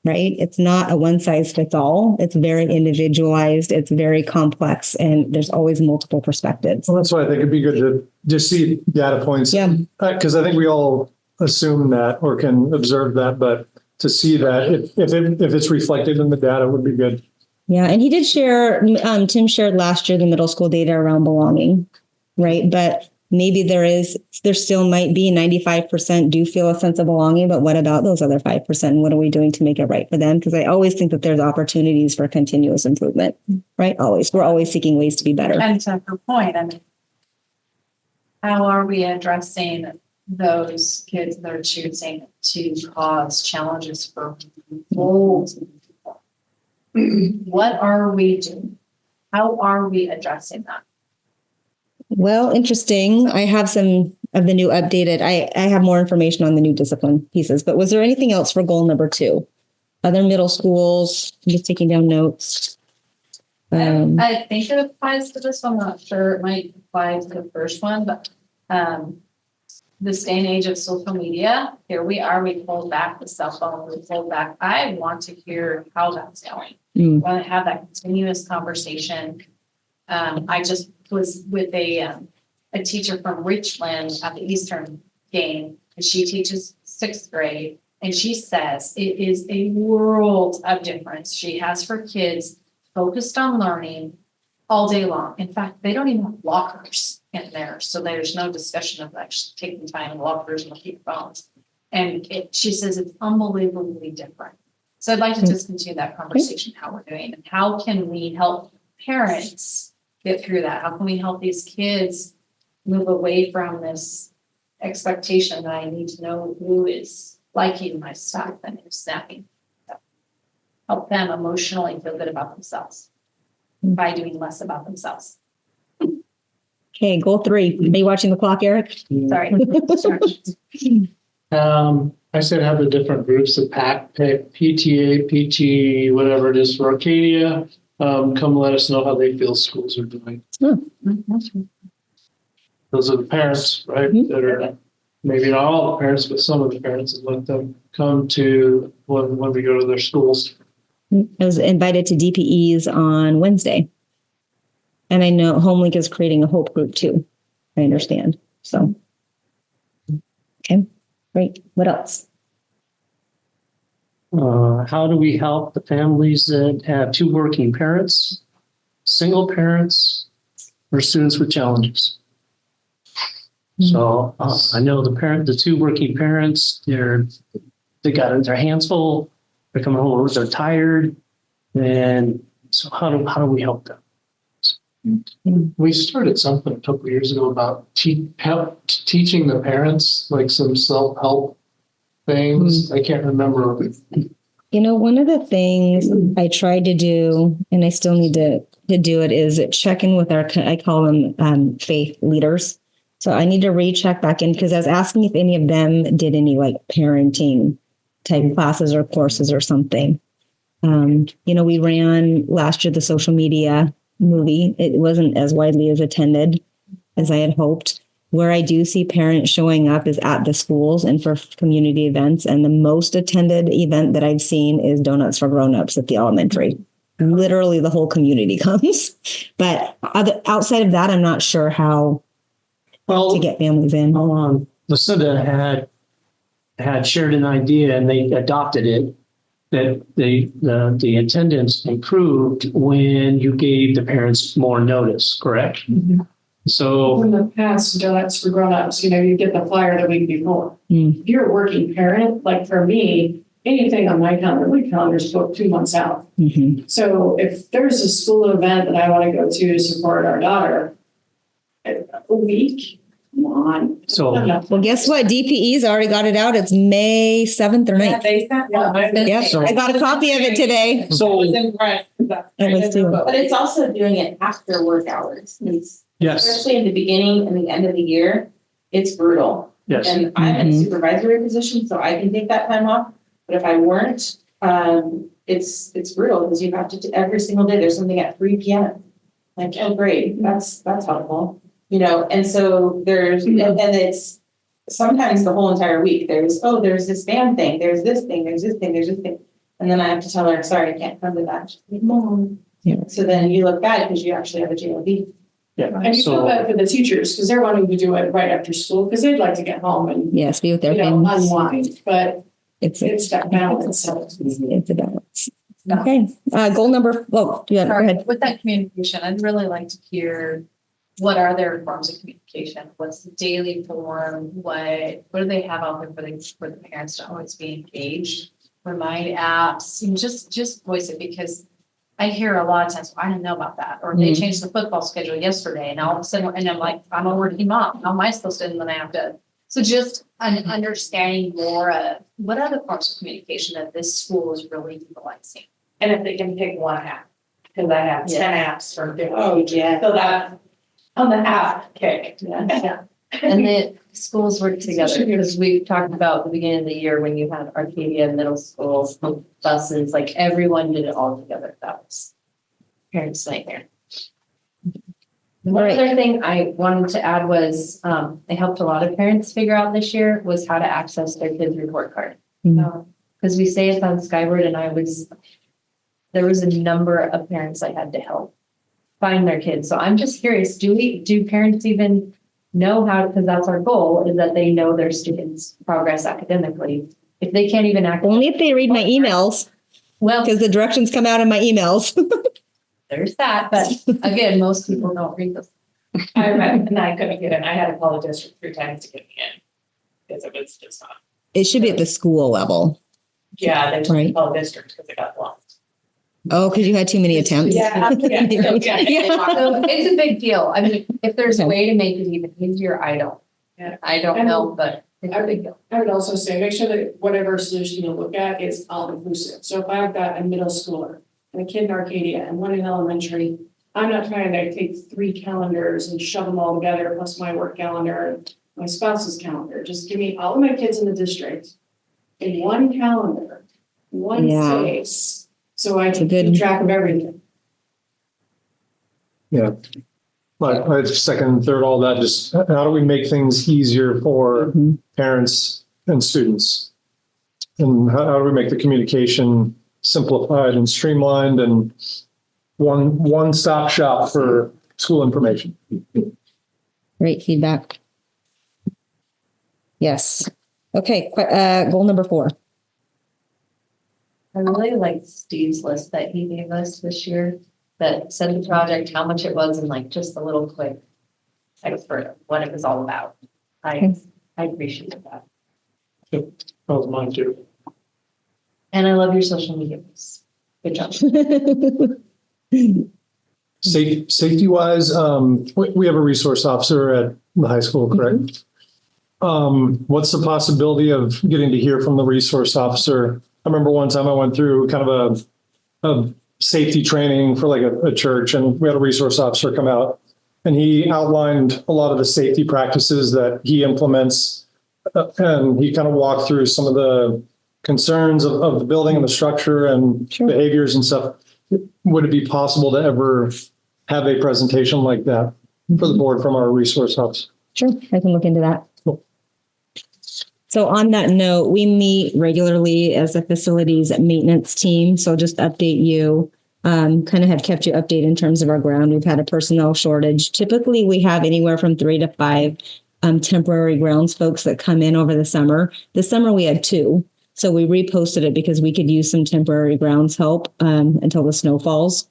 right? It's not a one size fits all. It's very individualized. It's very complex, and there's always multiple perspectives. Well, that's why I think it'd be good to just see data points. Yeah. Because I think we all assume that or can observe that, but to see that if it's reflected in the data would be good. Yeah, and he did share, Tim shared last year the middle school data around belonging, right? But maybe there still might be 95% do feel a sense of belonging, but what about those other 5%? What are we doing to make it right for them? Because I always think that there's opportunities for continuous improvement, right? Always. We're always seeking ways to be better. And to her point, I mean, how are we addressing those kids that are choosing to cause challenges for multiple people? What are we doing? How are we addressing that? Well, interesting. I have some of the new updated, I have more information on the new discipline pieces, but was there anything else for goal number 2? Other middle schools, I'm just taking down notes. I think it applies to this one. I'm not sure. It might apply to the first one, but this day and age of social media, here we are, we pulled back the cell phone, we pulled back. I want to hear how that's going. I want to have that continuous conversation. I just was with a teacher from Richland at the Eastern game, and she teaches 6th grade, and she says it is a world of difference she has for kids focused on learning all day long. In fact, they don't even have lockers in there, so there's no discussion of actually taking time in lockers and keep phones. And she says it's unbelievably different. So I'd like to just continue that conversation, how we're doing, and how can we help parents get through that? How can we help these kids move away from this expectation that I need to know who is liking my stuff and who's snapping? Help them emotionally feel good about themselves by doing less about themselves. Okay, goal 3. Are you watching the clock, Eric? Sorry. I said have the different groups, the PAC, PTA, PT, whatever it is for Arcadia. Come let us know how they feel schools are doing. Those are the parents, right? That are maybe not all the parents, but some of the parents, and let them come to when we go to their schools. I was invited to DPEs on Wednesday. And I know HomeLink is creating a Hope group too. I understand. So, okay, great. What else? How do we help the families that have 2 working parents, single parents, or students with challenges? So I know the 2 working parents, they got their hands full. They're coming home, they're tired, and so how do we help them? We started something a couple of years ago about teaching the parents like some self-help things. I can't remember. You know, one of the things I tried to do, and I still need to do it, is check in with I call them faith leaders. So I need to recheck back in, because I was asking if any of them did any like parenting type classes or courses or something. We ran last year the social media movie. It wasn't as widely as attended as I had hoped. Where I do see parents showing up is at the schools and for community events. And the most attended event that I've seen is Donuts for Grown-ups at the elementary. Literally the whole community comes. But outside of that, I'm not sure how to get families in. Lucinda had shared an idea, and they adopted it, that the attendance improved when you gave the parents more notice, correct? Mm-hmm. So in the past, Donuts for Grown-ups, you get the flyer the week before. If you're a working parent, like for me, anything on my calendar is booked 2 months out. So if there's a school event that I want to go to support our daughter, a week, come on. So, well, guess what? DPE's already got it out. It's May 7th or 9th. Yep. I got a copy of it today. So I was too. But it's also doing it after work hours. Yes. Especially in the beginning and the end of the year, it's brutal. Yes. And I'm in a supervisory position, so I can take that time off. But if I weren't, it's brutal because you have to, every single day, there's something at 3 p.m. Like, oh, great, that's helpful, you know, and so there's, and it's sometimes the whole entire week, there's this band thing, there's this thing, there's this thing, there's this thing. And then I have to tell her, sorry, I can't come to that. She's like, Mom. Yeah. So then you look bad because you actually have a JLB. Yeah. And you feel bad for the teachers because they're wanting to do it right after school because they'd like to get home and, Yes, be with their you know, families. unwind, but It's that balance. So it's a balance. Okay, goal number, well, yeah, go ahead. With that communication, I'd really like to hear, what are their forms of communication? What's the daily form? What do they have out there for the parents to always be engaged? Remind apps, and just voice it, because I hear a lot of times, I didn't know about that, or they changed the football schedule yesterday, and all of a sudden, and I'm like, I'm a working mom. How am I supposed to? And then I have to. So just an understanding more of what are the forms of communication that this school is really utilizing. And if they can pick one app, because I have 10 apps for different. Oh, yeah. So that on the app kick. Yeah. And the schools work together, because we talked about the beginning of the year when you had Arcadia Middle School buses, like everyone did it all together. That was parents' nightmare. One other thing I wanted to add was, I helped a lot of parents figure out this year was how to access their kids' report card. Because we say it's on Skyward, and there was a number of parents I had to help find their kids. So I'm just curious, do parents even know how, because that's our goal, is that they know their students' progress academically. If they can't even Only if they read my emails. Well, because the directions come out in my emails. There's that, but again, most people don't read those. I read and I couldn't get in. I had to call the district 3 times to get me in. Because it was just not. It should be at the school level. Yeah, they took Right. the call district because it got lost. Oh, because you had too many attempts. Yeah. So it's a big deal. I mean, if there's a way to make it even easier, I don't know, but it's a big deal. I would also say, make sure that whatever solution you look at is all inclusive. So if I've got a middle schooler and a kid in Arcadia and one in elementary, I'm not trying to take 3 calendars and shove them all together, plus my work calendar and my spouse's calendar. Just give me all of my kids in the district in one calendar, one space, so I can keep track of everything. Yeah. But I second and third, all that, just how do we make things easier for parents and students? And how do we make the communication simplified and streamlined and one-stop shop for school information? Great feedback. Yes. Okay, goal number 4. I really liked Steve's list that he gave us this year that said the project, how much it was, and like just a little quick for what it was all about. I appreciated that. That was mine too. And I love your social media posts. Good job. Safety wise, we have a resource officer at the high school, correct? What's the possibility of getting to hear from the resource officer? I remember one time I went through kind of a safety training for like a church, and we had a resource officer come out, and he outlined a lot of the safety practices that he implements, and he kind of walked through some of the concerns of the building and the structure and behaviors and stuff. Would it be possible to ever have a presentation like that for the board from our resource officer? Sure, I can look into that. Cool. So on that note, we meet regularly as a facilities maintenance team. So just update you, kind of have kept you updated in terms of our ground. We've had a personnel shortage. Typically, we have anywhere from 3 to 5 temporary grounds folks that come in over the summer. This summer we had 2. So we reposted it because we could use some temporary grounds help until the snow falls.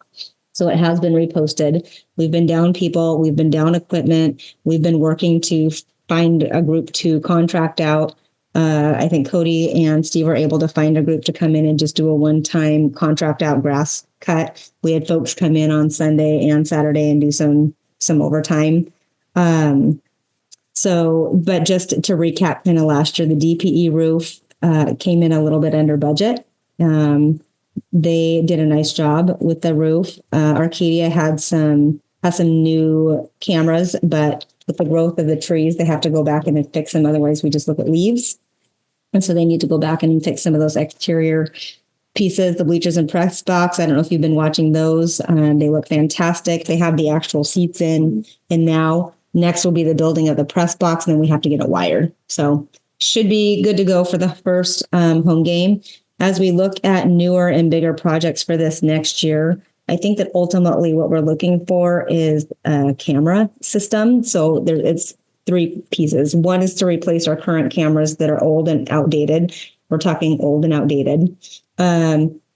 So it has been reposted. We've been down people, we've been down equipment. We've been working to find a group to contract out. I think Cody and Steve were able to find a group to come in and just do a one-time contract out grass cut. We had folks come in on Sunday and Saturday and do some overtime. But just to recap, kind of last year, the DPE roof came in a little bit under budget. They did a nice job with the roof. Arcadia has some new cameras, but with the growth of the trees, they have to go back and fix them. Otherwise, we just look at leaves. And so they need to go back and fix some of those exterior pieces, the bleachers and press box. I don't know if you've been watching those. They look fantastic. They have the actual seats in, and now next will be the building of the press box, and then we have to get it wired. So should be good to go for the first home game. As we look at newer and bigger projects for this next year, I think that ultimately what we're looking for is a camera system. So it's three pieces. One is to replace our current cameras that are old and outdated. We're talking old and outdated.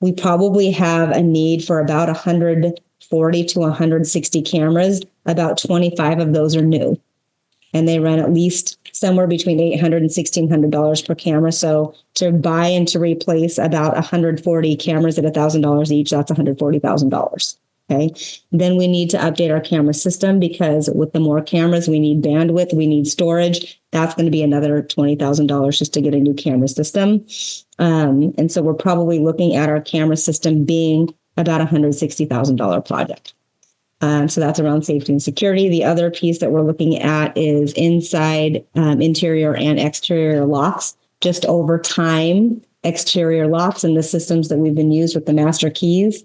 We probably have a need for about 140 to 160 cameras. About 25 of those are new, and they run at least somewhere between $800 and $1,600 per camera. So to buy and to replace about 140 cameras at $1,000 each, that's $140,000. Okay. Then we need to update our camera system, because with the more cameras, we need bandwidth, we need storage. That's going to be another $20,000 just to get a new camera system. And so we're probably looking at our camera system being about $160,000 project. So that's around safety and security. The other piece that we're looking at is inside interior and exterior locks. Just over time, exterior locks and the systems that we've been used with the master keys.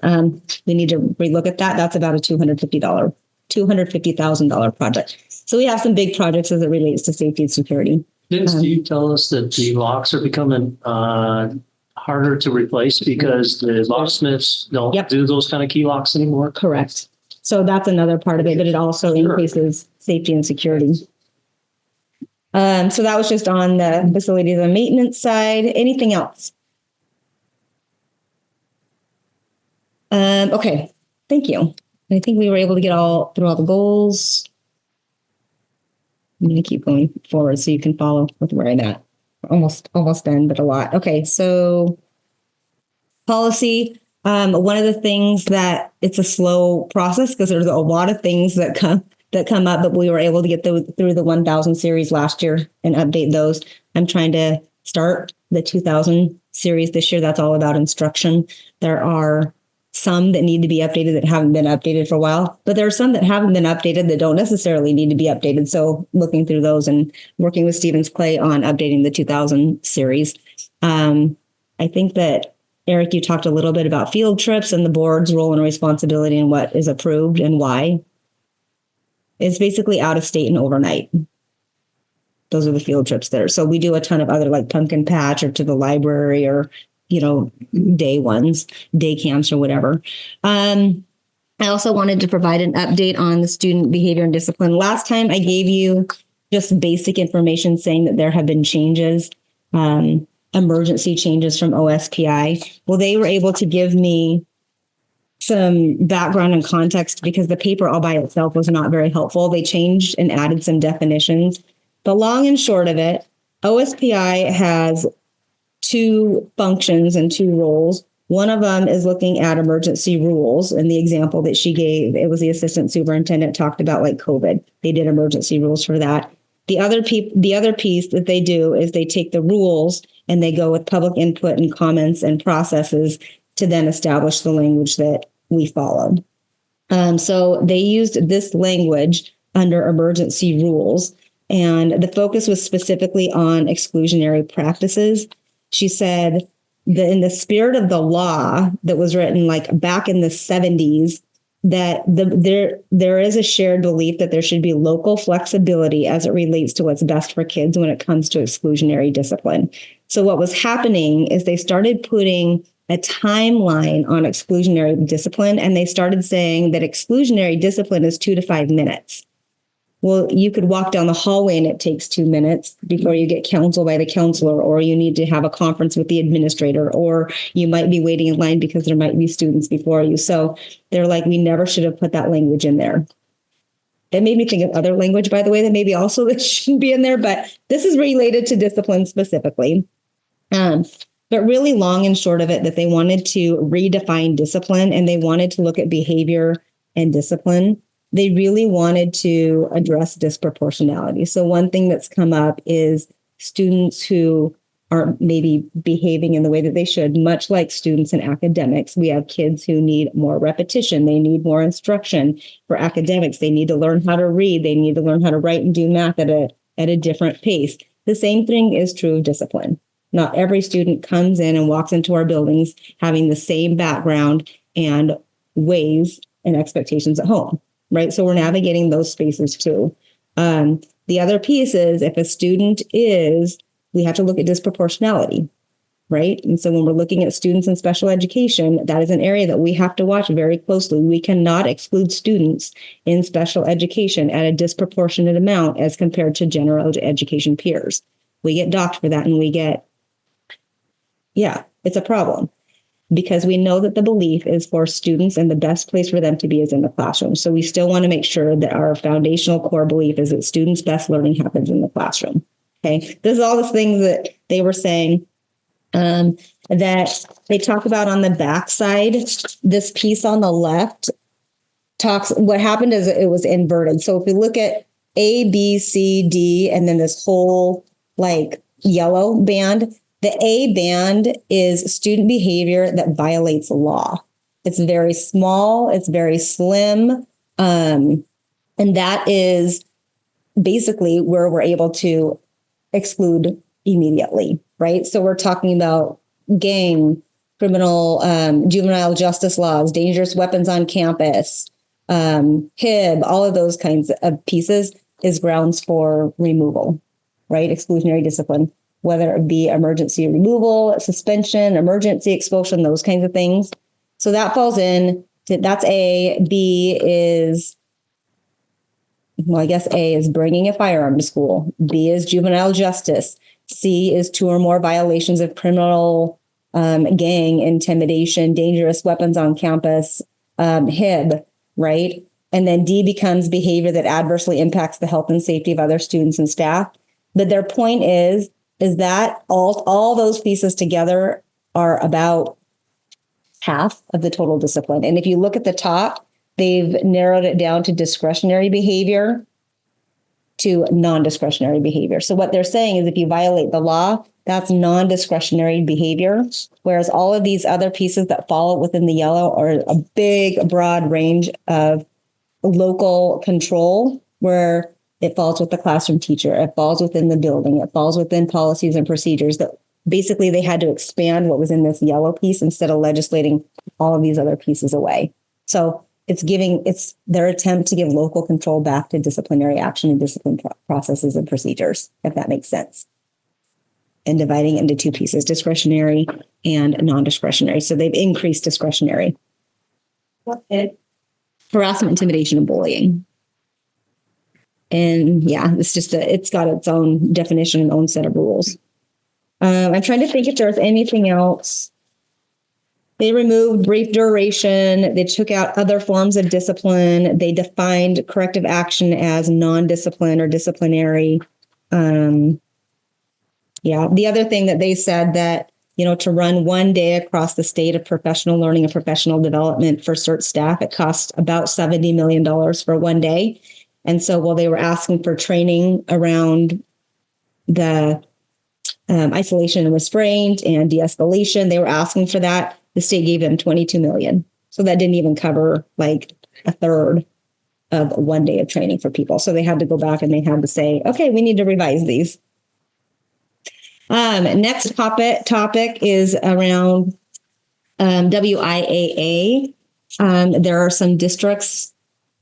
We need to relook at that. That's about a $250,000 project. So we have some big projects as it relates to safety and security. Didn't Steve tell us that the locks are becoming harder to replace because the locksmiths don't do those kind of key locks anymore? Correct. So that's another part of it, but it also increases safety and security. So that was just on the facilities and maintenance side. Anything else? Okay, thank you. I think we were able to get through all the goals. I'm going to keep going forward so you can follow with where I'm at. Almost done, but a lot. Okay, so policy. One of the things that it's a slow process because there's a lot of things that come up, but we were able to get through the 1000 series last year and update those. I'm trying to start the 2000 series this year. That's all about instruction. There are some that need to be updated that haven't been updated for a while, but there are some that haven't been updated that don't necessarily need to be updated. So looking through those and working with Stevens Clay on updating the 2000 series. I think that, Eric, you talked a little bit about field trips and the board's role and responsibility and what is approved and why. It's basically out of state and overnight. Those are the field trips there. So we do a ton of other like pumpkin patch or to the library or day ones, day camps or whatever. I also wanted to provide an update on the student behavior and discipline. Last time I gave you just basic information saying that there have been changes, emergency changes from OSPI. Well, they were able to give me some background and context because the paper all by itself was not very helpful. They changed and added some definitions. The long and short of it, OSPI has two functions and two roles. One of them is looking at emergency rules. And the example that she gave, it was the assistant superintendent talked about like COVID. They did emergency rules for that. The other piece that they do is they take the rules and they go with public input and comments and processes to then establish the language that we followed. So they used this language under emergency rules, and the focus was specifically on exclusionary practices. She said that in the spirit of the law that was written like back in the 70s, that there is a shared belief that there should be local flexibility as it relates to what's best for kids when it comes to exclusionary discipline. So what was happening is they started putting a timeline on exclusionary discipline, and they started saying that exclusionary discipline is 2 to 5 minutes. Well, you could walk down the hallway and it takes 2 minutes before you get counseled by the counselor, or you need to have a conference with the administrator, or you might be waiting in line because there might be students before you. So they're like, we never should have put that language in there. It made me think of other language, by the way, that maybe also that shouldn't be in there, but this is related to discipline specifically. But really long and short of it, that they wanted to redefine discipline and they wanted to look at behavior and discipline. They really wanted to address disproportionality. So one thing that's come up is students who aren't maybe behaving in the way that they should, much like students in academics. We have kids who need more repetition. They need more instruction. For academics, they need to learn how to read. They need to learn how to write and do math at a different pace. The same thing is true of discipline. Not every student comes in and walks into our buildings having the same background and ways and expectations at home, right? So we're navigating those spaces too. The other piece is if a student is, we have to look at disproportionality, right? And so when we're looking at students in special education, that is an area that we have to watch very closely. We cannot exclude students in special education at a disproportionate amount as compared to general education peers. We get docked for that and it's a problem because we know that the belief is for students and the best place for them to be is in the classroom. So we still want to make sure that our foundational core belief is that students' best learning happens in the classroom. Okay. This is all the things that they were saying that they talk about on the backside. This piece on the left talks, what happened is it was inverted. So if we look at A, B, C, D, and then this whole like yellow band, the A band is student behavior that violates law. It's very small, it's very slim. And that is basically where we're able to exclude immediately, right? So we're talking about gang, criminal, juvenile justice laws, dangerous weapons on campus, HIB, all of those kinds of pieces is grounds for removal, right? Exclusionary discipline, whether it be emergency removal, suspension, emergency expulsion, those kinds of things. So that falls in, that's A. B is, well, I guess A is bringing a firearm to school. B is juvenile justice. C is 2 or more violations of criminal, gang, intimidation, dangerous weapons on campus, HIB, right? And then D becomes behavior that adversely impacts the health and safety of other students and staff. But their point is that all those pieces together are about half of the total discipline. And if you look at the top, they've narrowed it down to discretionary behavior to non-discretionary behavior. So what they're saying is if you violate the law, that's non-discretionary behavior, whereas all of these other pieces that fall within the yellow are a big, broad range of local control where it falls with the classroom teacher, it falls within the building, it falls within policies and procedures that basically they had to expand what was in this yellow piece instead of legislating all of these other pieces away. So it's their attempt to give local control back to disciplinary action and discipline processes and procedures, if that makes sense. And dividing into 2 pieces, discretionary and non-discretionary. So they've increased discretionary. Harassment, intimidation, and bullying. And yeah, it's got its own definition and own set of rules. I'm trying to think if there's anything else. They removed brief duration. They took out other forms of discipline. They defined corrective action as non-discipline or disciplinary. The other thing that they said that, to run one day across the state of professional learning and professional development for CERT staff, it costs about $70 million for one day. And so while they were asking for training around the isolation and restraint and de-escalation, they were asking for that. The state gave them $22 million. So that didn't even cover like a third of one day of training for people. So they had to go back and they had to say, okay, we need to revise these. Next topic is around WIAA. There are some districts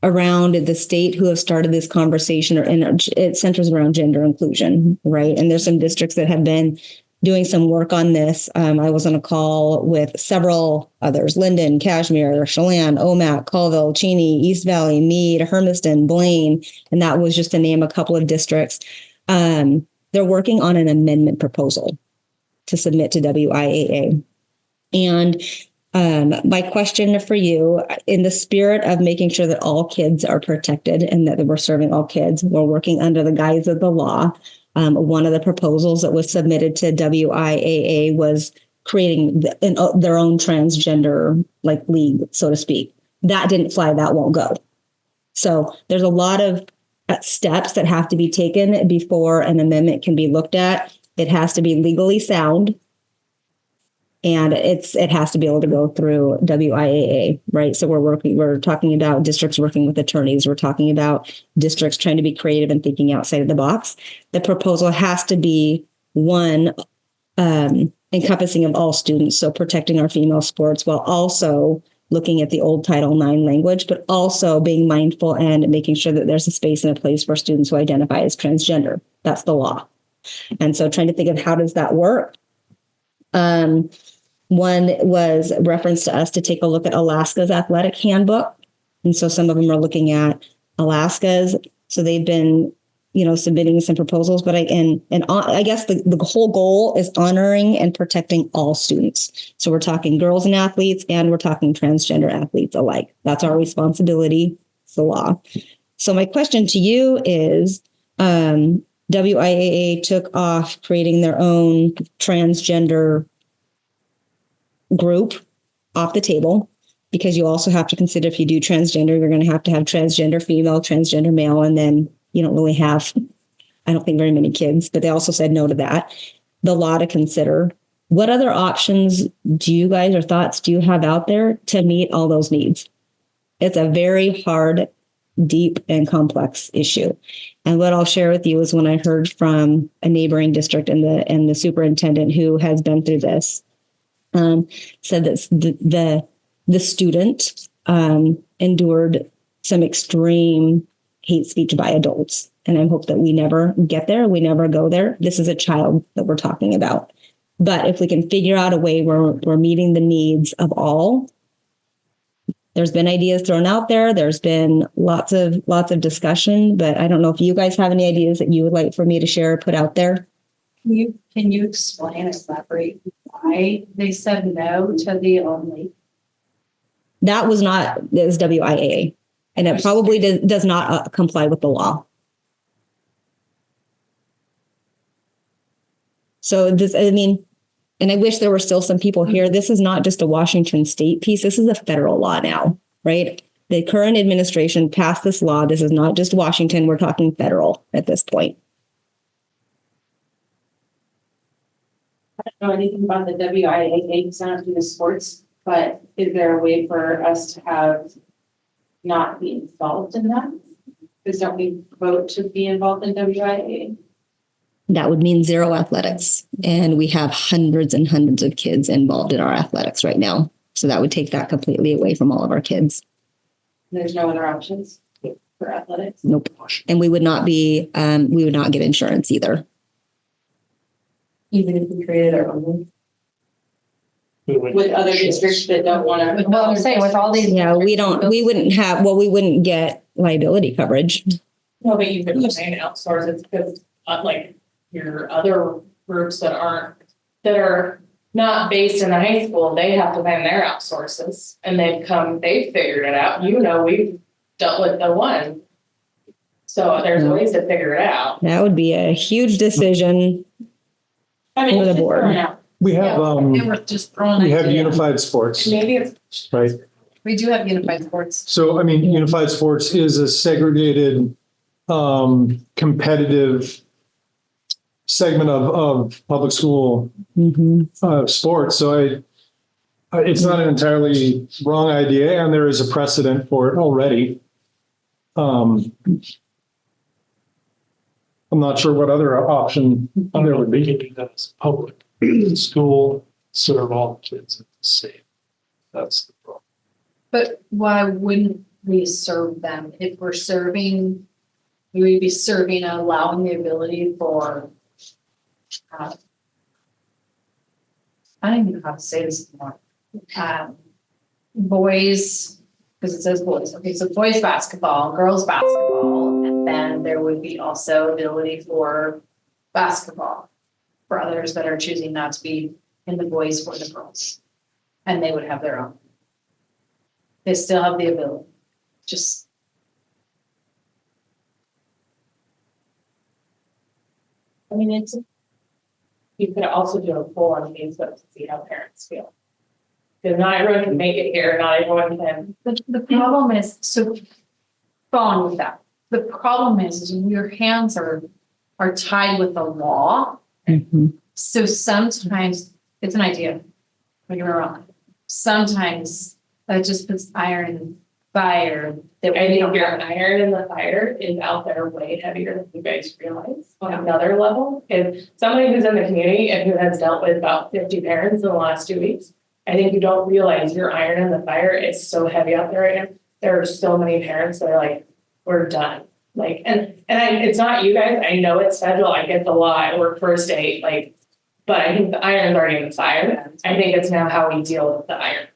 around the state who have started this conversation, it centers around gender inclusion, right? And there's some districts that have been doing some work on this. I was on a call with several others: Linden, Kashmir, Chelan, Omak, Colville, Cheney, East Valley, Meade, Hermiston, Blaine, and that was just to name a couple of districts. They're working on an amendment proposal to submit to WIAA. And my question for you, in the spirit of making sure that all kids are protected and that we're serving all kids, we're working under the guise of the law. One of the proposals that was submitted to WIAA was creating their own transgender league, so to speak. That didn't fly. That won't go. So there's a lot of steps that have to be taken before an amendment can be looked at. It has to be legally sound. And it has to be able to go through WIAA, right? So we're talking about districts working with attorneys. We're talking about districts trying to be creative and thinking outside of the box. The proposal has to be one encompassing of all students. So protecting our female sports while also looking at the old Title IX language, but also being mindful and making sure that there's a space and a place for students who identify as transgender. That's the law. And so trying to think of how does that work? One was reference to us to take a look at Alaska's athletic handbook. And so some of them are looking at Alaska's. So they've been, submitting some proposals, but I guess the whole goal is honoring and protecting all students. So we're talking girls and athletes, and we're talking transgender athletes alike. That's our responsibility. It's the law. So my question to you is, WIAA took off creating their own transgender group off the table, because you also have to consider if you do transgender, you're going to have transgender female, transgender male, and then you don't really have, I don't think, very many kids, but they also said no to that. The law to consider. What other options do you guys or thoughts do you have out there to meet all those needs? It's a very hard, deep, and complex issue. And what I'll share with you is when I heard from a neighboring district and the superintendent who has been through this, said that the student endured some extreme hate speech by adults. And I hope that we never get there. We never go there. This is a child that we're talking about. But if we can figure out a way where we're meeting the needs of all, there's been ideas thrown out there. There's been lots of discussion, but I don't know if you guys have any ideas that you would like for me to share or put out there. Can you explain, elaborate why they said no to the only? That was WIAA, and it probably does not comply with the law. So and I wish there were still some people here. This is not just a Washington state piece. This is a federal law now, right? The current administration passed this law. This is not just Washington. We're talking federal at this point. I don't know anything about the WIAA, because I don't do the sports, but is there a way for us to not be involved in that? Because don't we vote to be involved in WIAA? That would mean zero athletics. And we have hundreds and hundreds of kids involved in our athletics right now. So that would take that completely away from all of our kids. There's no other options for athletics? Nope. And we would not get insurance either. Even if we created our own? With other districts that don't want to. Well, I'm saying with all these. Yeah, we wouldn't get liability coverage. No, but you could say outsource it because like your other groups that are not based in the high school, they have to pay their outsources and they've figured it out. We've dealt with the one. So there's ways to figure it out. That would be a huge decision for the board. We have, we have ideas. unified sports, Maybe it's right? We do have unified sports. So, unified sports is a segregated, competitive segment of public school sports. So it's not an entirely wrong idea, and there is a precedent for it already. I'm not sure what other option there would be. Making that as public school, serve all kids the same. That's the problem. But why wouldn't we serve them? If we're serving, we would be serving and allowing the ability for, I don't even know how to say this anymore. Boys, because it says boys. Okay, so boys basketball, girls basketball, and then there would be also ability for basketball for others that are choosing not to be in the boys or the girls. And they would have their own. They still have the ability. Just. you could also do a poll on Facebook to see how parents feel. Because not everyone can make it here, not everyone can. The problem is, so go on with that. The problem is your hands are tied with the law. So sometimes it's an idea. Don't get me wrong. Sometimes that just puts iron fire. I think your iron in the fire is out there way heavier than you guys realize on another level. If somebody who's in the community and who has dealt with about 50 parents in the last 2 weeks, I think you don't realize your iron in the fire is so heavy out there right now. There are so many parents that are like, we're done. Like, it's not you guys. I know it's federal. I get the law. I work for a state, like, but I think the iron's already in the fire. I think it's now how we deal with the iron.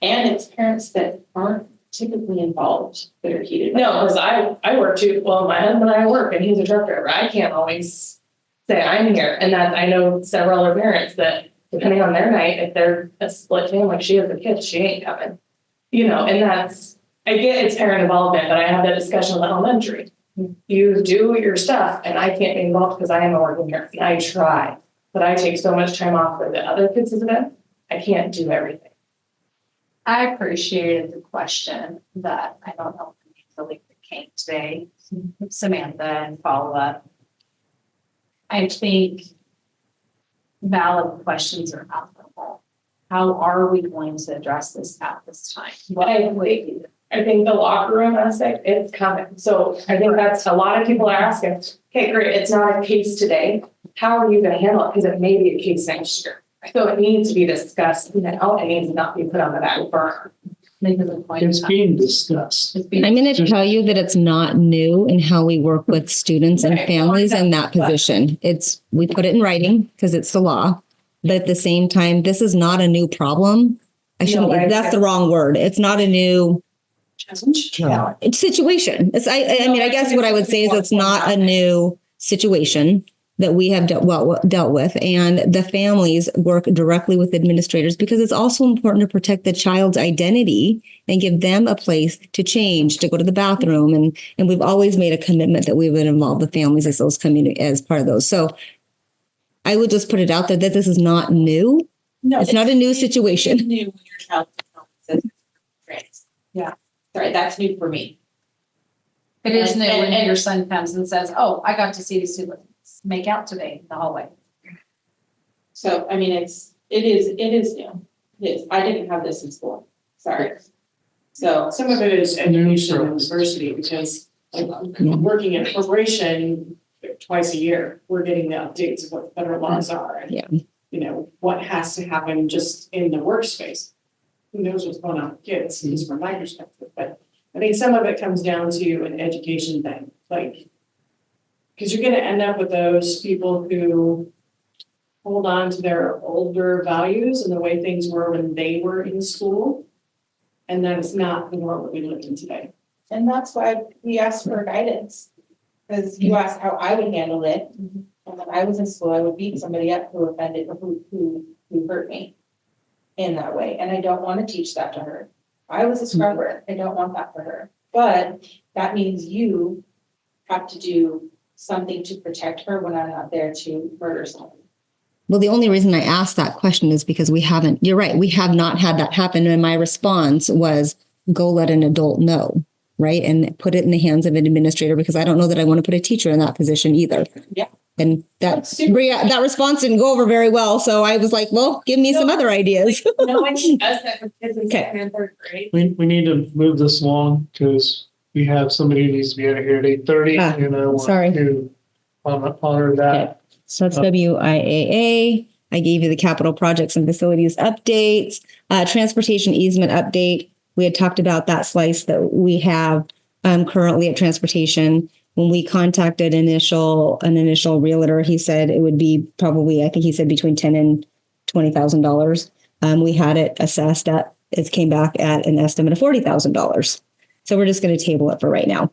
And it's parents that aren't typically involved that are heated. No, because I work too. Well, my husband and I work and he's a truck driver. I can't always say I'm here. And that I know several other parents that depending on their night, if they're a split family, like she has a kid, she ain't coming. And I get it's parent involvement, but I have that discussion with elementary. You do your stuff and I can't be involved because I am a working parent and I try, but I take so much time off for the other kids' event. I can't do everything. I appreciated the question that I don't know if really came today, Samantha, and follow up. I think valid questions are applicable. How are we going to address this at this time? I think the locker room aspect, it's coming. So I think that's a lot of people are asking, okay, great, it's not a case today. How are you going to handle it? Because it may be a case next year. So it needs to be discussed now. It needs to not be put on the back burner. It's being discussed. I'm going to tell you that it's not new in how we work with students and families in that position. We put it in writing because it's the law, but at the same time, this is not a new problem. That's the wrong word. It's not a new situation. I guess what I would say is it's not a new situation that we have dealt with, and the families work directly with administrators because it's also important to protect the child's identity and give them a place to change, to go to the bathroom, and we've always made a commitment that we would involve the families as those community as part of those. So I would just put it out there that this is not new. No, it's not a new situation. It's new when your child says trans. Yeah, sorry, that's new for me. It is new when your son comes and says, "Oh, I got to see these two make out today in the hallway." So, I mean, it is new. It is. I didn't have this in school. Sorry. So some of it is education and diversity because working in a corporation twice a year, we're getting the updates of what federal laws are and what has to happen just in the workspace. Who knows what's going on with kids, at least from my perspective. But I think some of it comes down to an education thing, because you're going to end up with those people who hold on to their older values and the way things were when they were in school. And that is not the world that we live in today. And that's why we asked for guidance. Because you asked how I would handle it. And when I was in school, I would beat somebody up who offended or who hurt me in that way. And I don't want to teach that to her. I was a scrubber. I don't want that for her. But that means you have to do something to protect her when I'm not there to murder someone. Well, the only reason I asked that question is because you're right, we have not had that happen. And my response was, go let an adult know, right? And put it in the hands of an administrator, because I don't know that I want to put a teacher in that position either. Yeah. And that response didn't go over very well. So I was like, well, give me some other ideas. No one does that with kids in second and third grade. We need to move this along because we have somebody who needs to be out of here at 8:30. And I want to honor that. Okay. So that's WIAA. I gave you the capital projects and facilities updates, transportation easement update. We had talked about that slice that we have currently at transportation. When we contacted an initial realtor, he said it would be probably, I think he said between $10,000 and $20,000. We had it assessed at, it came back at an estimate of $40,000. So we're just going to table it for right now.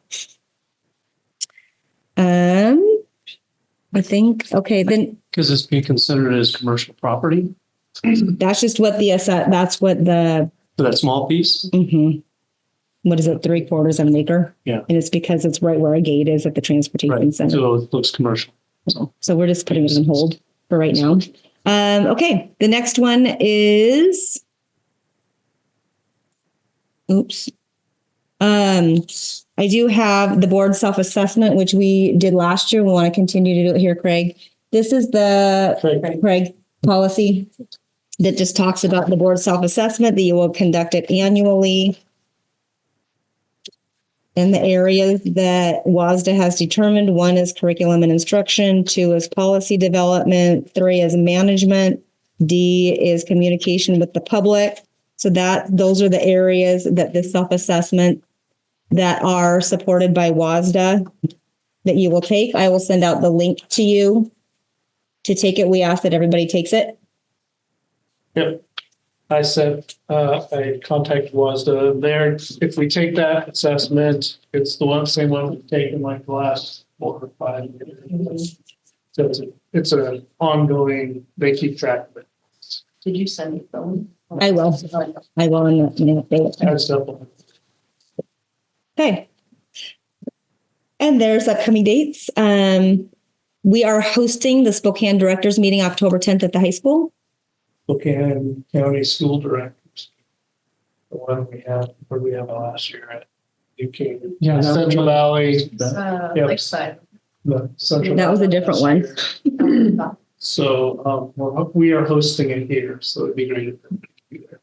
I think, okay, then. Because it's being considered as commercial property? That's just what that's what the. For that small piece? Mm-hmm. What is it, 3/4 of an acre? Yeah. And it's because it's right where a gate is at the transportation center. So it looks commercial. So we're just putting it on hold for right now. Okay, the next one is. Oops. I do have the board self-assessment, which we did last year. We want to continue to do it here, Craig. This is the Craig policy that just talks about the board self-assessment, that you will conduct it annually. in the areas that WASDA has determined. 1 is curriculum and instruction, 2 is policy development, 3 is management, D is communication with the public. So those are the areas that the self-assessment that are supported by WASDA that you will take. I will send out the link to you to take it. We ask that everybody takes it. Yep. I contacted WASDA there. If we take that assessment, it's the same one we've taken like the last 4 or 5 years. So it's an ongoing, they keep track of it. Did you send it them? I will. I will in a minute. That's double. Okay. And there's upcoming dates. We are hosting the Spokane Directors Meeting October 10th at the high school. Spokane County School Directors. The one we had last year at UK. Yeah, Central Valley. Yep. Lakeside. The Central That was a Valley different last one. year. So we are hosting it here, so it'd be great if everybody could be there.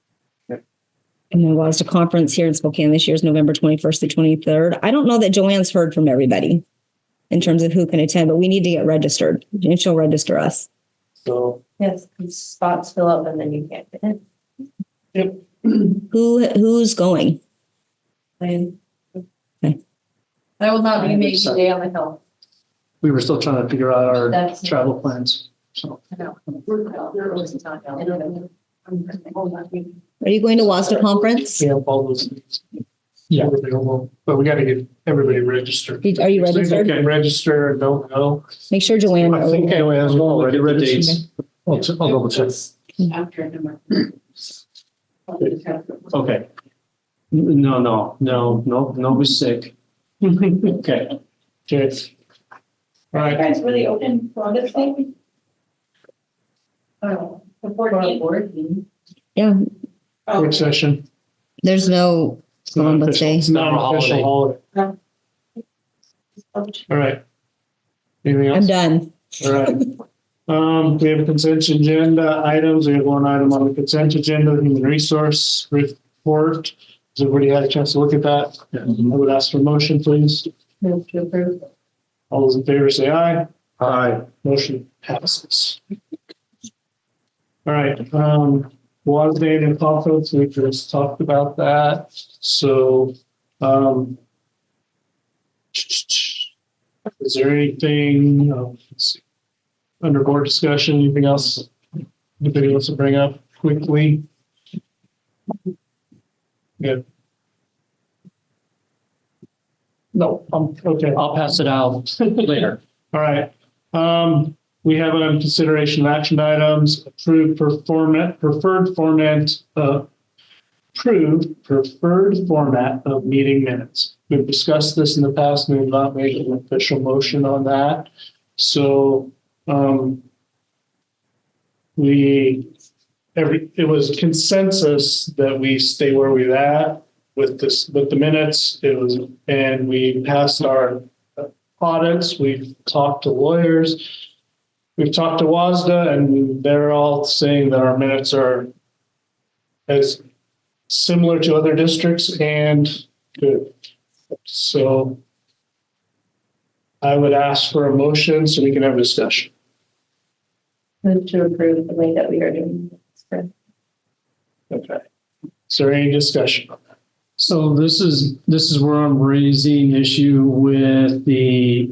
And then WASDA conference here in Spokane this year is November 21st to 23rd. I don't know that Joanne's heard from everybody in terms of who can attend, but we need to get registered and she'll register us. So Yes, spots fill up and then you can't get in. yep. Who's going? That will not be me today on the hill. We were still trying to figure out our That's- travel plans. So Are you going to WASDA conference? We have all those things. Yeah. Available, but we got to get everybody registered. Are you If they registered? can register and don't go. Make sure Joanne I think knows. Joanne's already registered. I'll double check. After number. Okay. No mistake. Okay. Okay. All right. guys really open for this thing? Oh, the board meeting. Yeah, Work session. there's no Columbus Day. It's not an official holiday. All right. Anything I'm else? done. All right. We have a consent agenda items. We have one item on the consent agenda, the human resource report. Has everybody had a chance to look at that? I would ask for a motion, please. Move to approve. All those in favor say aye. Aye. Motion passes. All right, WASDA and conference, we just talked about that. So, is there anything, let's see, under board discussion, anything else anybody wants to bring up quickly? Good. No, okay. I'll pass it out later. All right. We have on consideration of action items, approved preferred format of meeting minutes. We've discussed this in the past, and we've not made an official motion on that. So, it was consensus that we stay where we're at with the minutes. And we passed our audits. We've talked to lawyers. We've talked to WASDA, and they're all saying that our minutes are as similar to other districts and good. So I would ask for a motion so we can have a discussion. Move to approve the way that we are doing this. Okay. Is there any discussion on that? So this is where I'm raising issue with the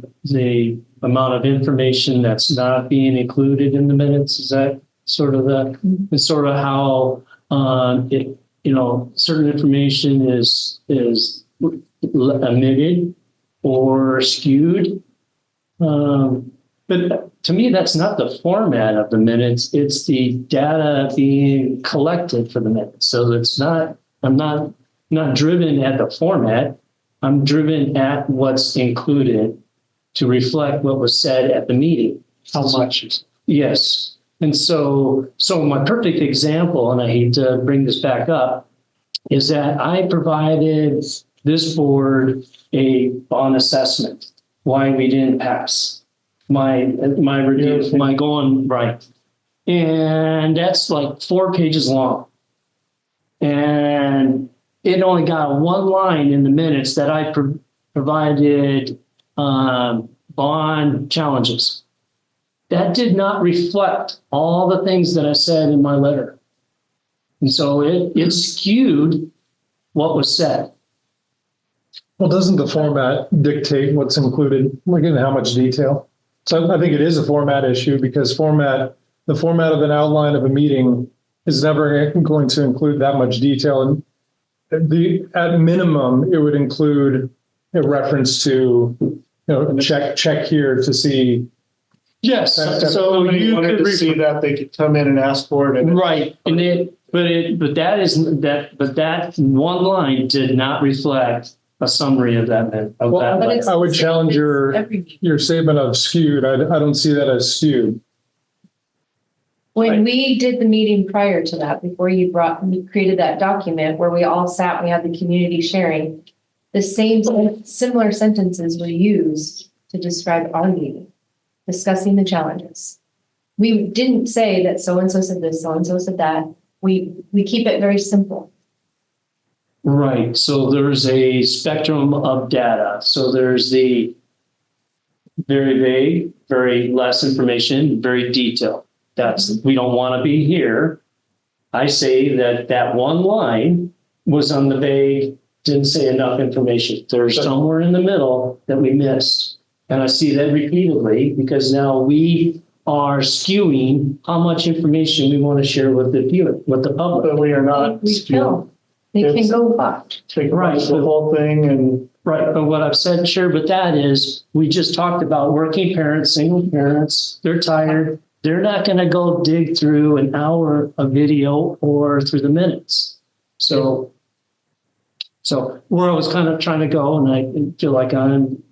amount of information that's not being included in the minutes. Is that sort of it's sort of how certain information is omitted or skewed. But to me, that's not the format of the minutes. It's the data being collected for the minutes. So I'm not driven at the format. I'm driven at what's included to reflect what was said at the meeting. How much? Yes. And so my perfect example, and I hate to bring this back up, is that I provided this board a bond assessment, why we didn't pass my review, my going right. And that's like 4 pages long. And it only got one line in the minutes that provided bond challenges. That did not reflect all the things that I said in my letter. And so it skewed what was said. Well, doesn't the format dictate what's included? Look at how much detail. So I think it is a format issue because the format of an outline of a meeting is never going to include that much detail. And at minimum, it would include a reference to, check here to see. Yes, so Somebody you wanted could to see that, they could come in and ask for it. And right, but that one line did not reflect a summary of that. I would challenge your statement of skewed. I don't see that as skewed. When we did the meeting prior to that, before you created that document where we all sat, we had the community sharing, the same similar sentences were used to describe our meeting, discussing the challenges. We didn't say that so-and-so said this, so-and-so said that. We keep it very simple. Right. So there's a spectrum of data. So there's the very vague, very less information, very detailed. We don't want to be here. I say that one line was on the vague, didn't say enough information. There's somewhere in the middle that we missed. And I see that repeatedly because now we are skewing how much information we want to share with the public. But we are not We skewed. can. They can go watch. Right. The whole thing and. Right, but what I've said, sure, but that is, we just talked about working parents, single parents, they're tired. They're not going to go dig through an hour of video or through the minutes. So where I was kind of trying to go, and I feel like I'm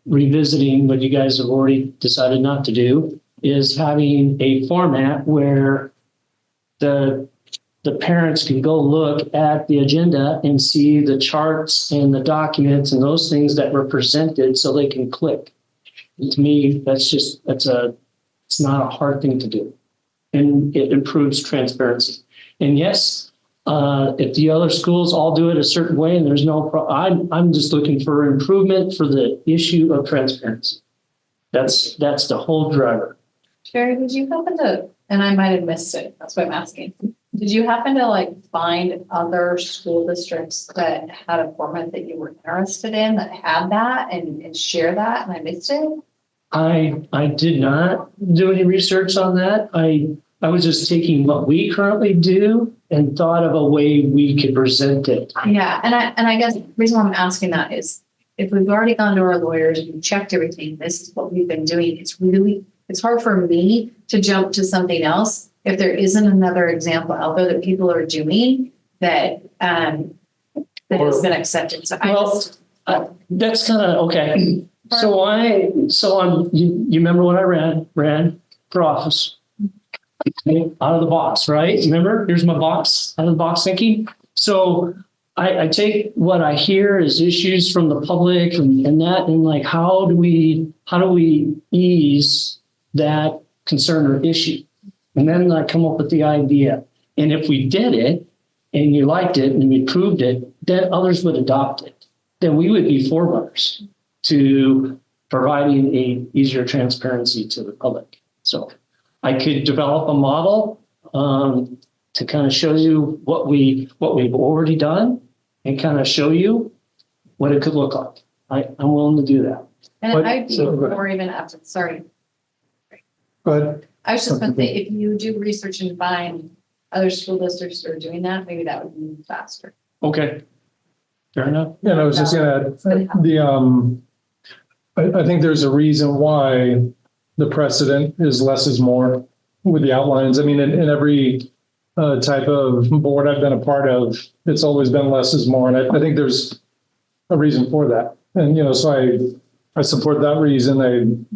revisiting what you guys have already decided not to do, is having a format where the parents can go look at the agenda and see the charts and the documents and those things that were presented so they can click. To me, it's not a hard thing to do. And it improves transparency. And yes, if the other schools all do it a certain way and there's no problem, I'm just looking for improvement for the issue of transparency. That's the whole driver. Sherry, did you happen to, and I might have missed it, that's why I'm asking. Did you happen to find other school districts that had a format that you were interested in that had that and share that and I missed it? I did not do any research on that. I was just taking what we currently do and thought of a way we could present it. Yeah, and I guess the reason why I'm asking that is if we've already gone to our lawyers and we've checked everything, this is what we've been doing. It's hard for me to jump to something else if there isn't another example out there that people are doing that has been accepted. So that's kind of okay. You remember when I ran for office? Out of the box, right? Remember, here's my box, out of the box thinking. So I take what I hear as issues from the public and how do we ease that concern or issue? And then I come up with the idea. And if we did it and you liked it and we proved it, then others would adopt it. Then we would be forerunners to providing a easier transparency to the public. So I could develop a model to kind of show you what we've already done and kind of show you what it could look like. I'm willing to do that. And I'd be more even after, sorry. Go ahead. I was just going to say, if you do research and find other school districts that are doing that, maybe that would move faster. Okay. Fair enough. And I was just going to add I think there's a reason why the precedent is less is more with the outlines. I mean, in every type of board I've been a part of, it's always been less is more. And I think there's a reason for that. And, so I support that reason.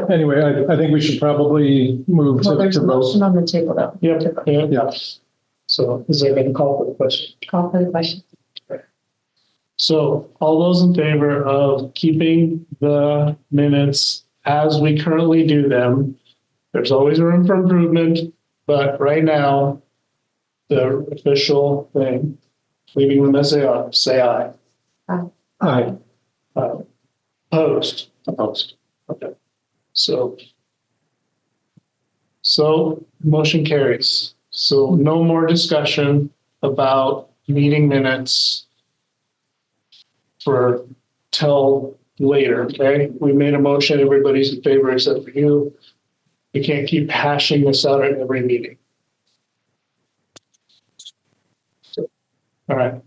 Anyway, I think we should probably move to There's a vote. motion on the table though. Yeah. So is there a call for the question? Call for the question. So all those in favor of keeping the minutes as we currently do them, there's always room for improvement, but right now, the official thing, leaving them as they are, say aye. Aye. Opposed? Opposed. Okay. So motion carries. So no more discussion about meeting minutes for till later, okay? We made a motion, everybody's in favor except for you. We can't keep hashing this out at every meeting. All right.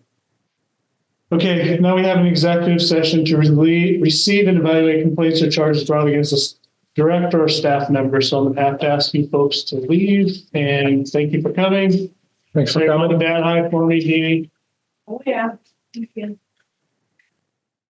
Okay, now we have an executive session to receive and evaluate complaints or charges brought against the director or staff member. So I'm gonna have to ask you folks to leave, and thank you for coming. Thanks for Say coming. Dad, hi for me, Dee. Oh, yeah.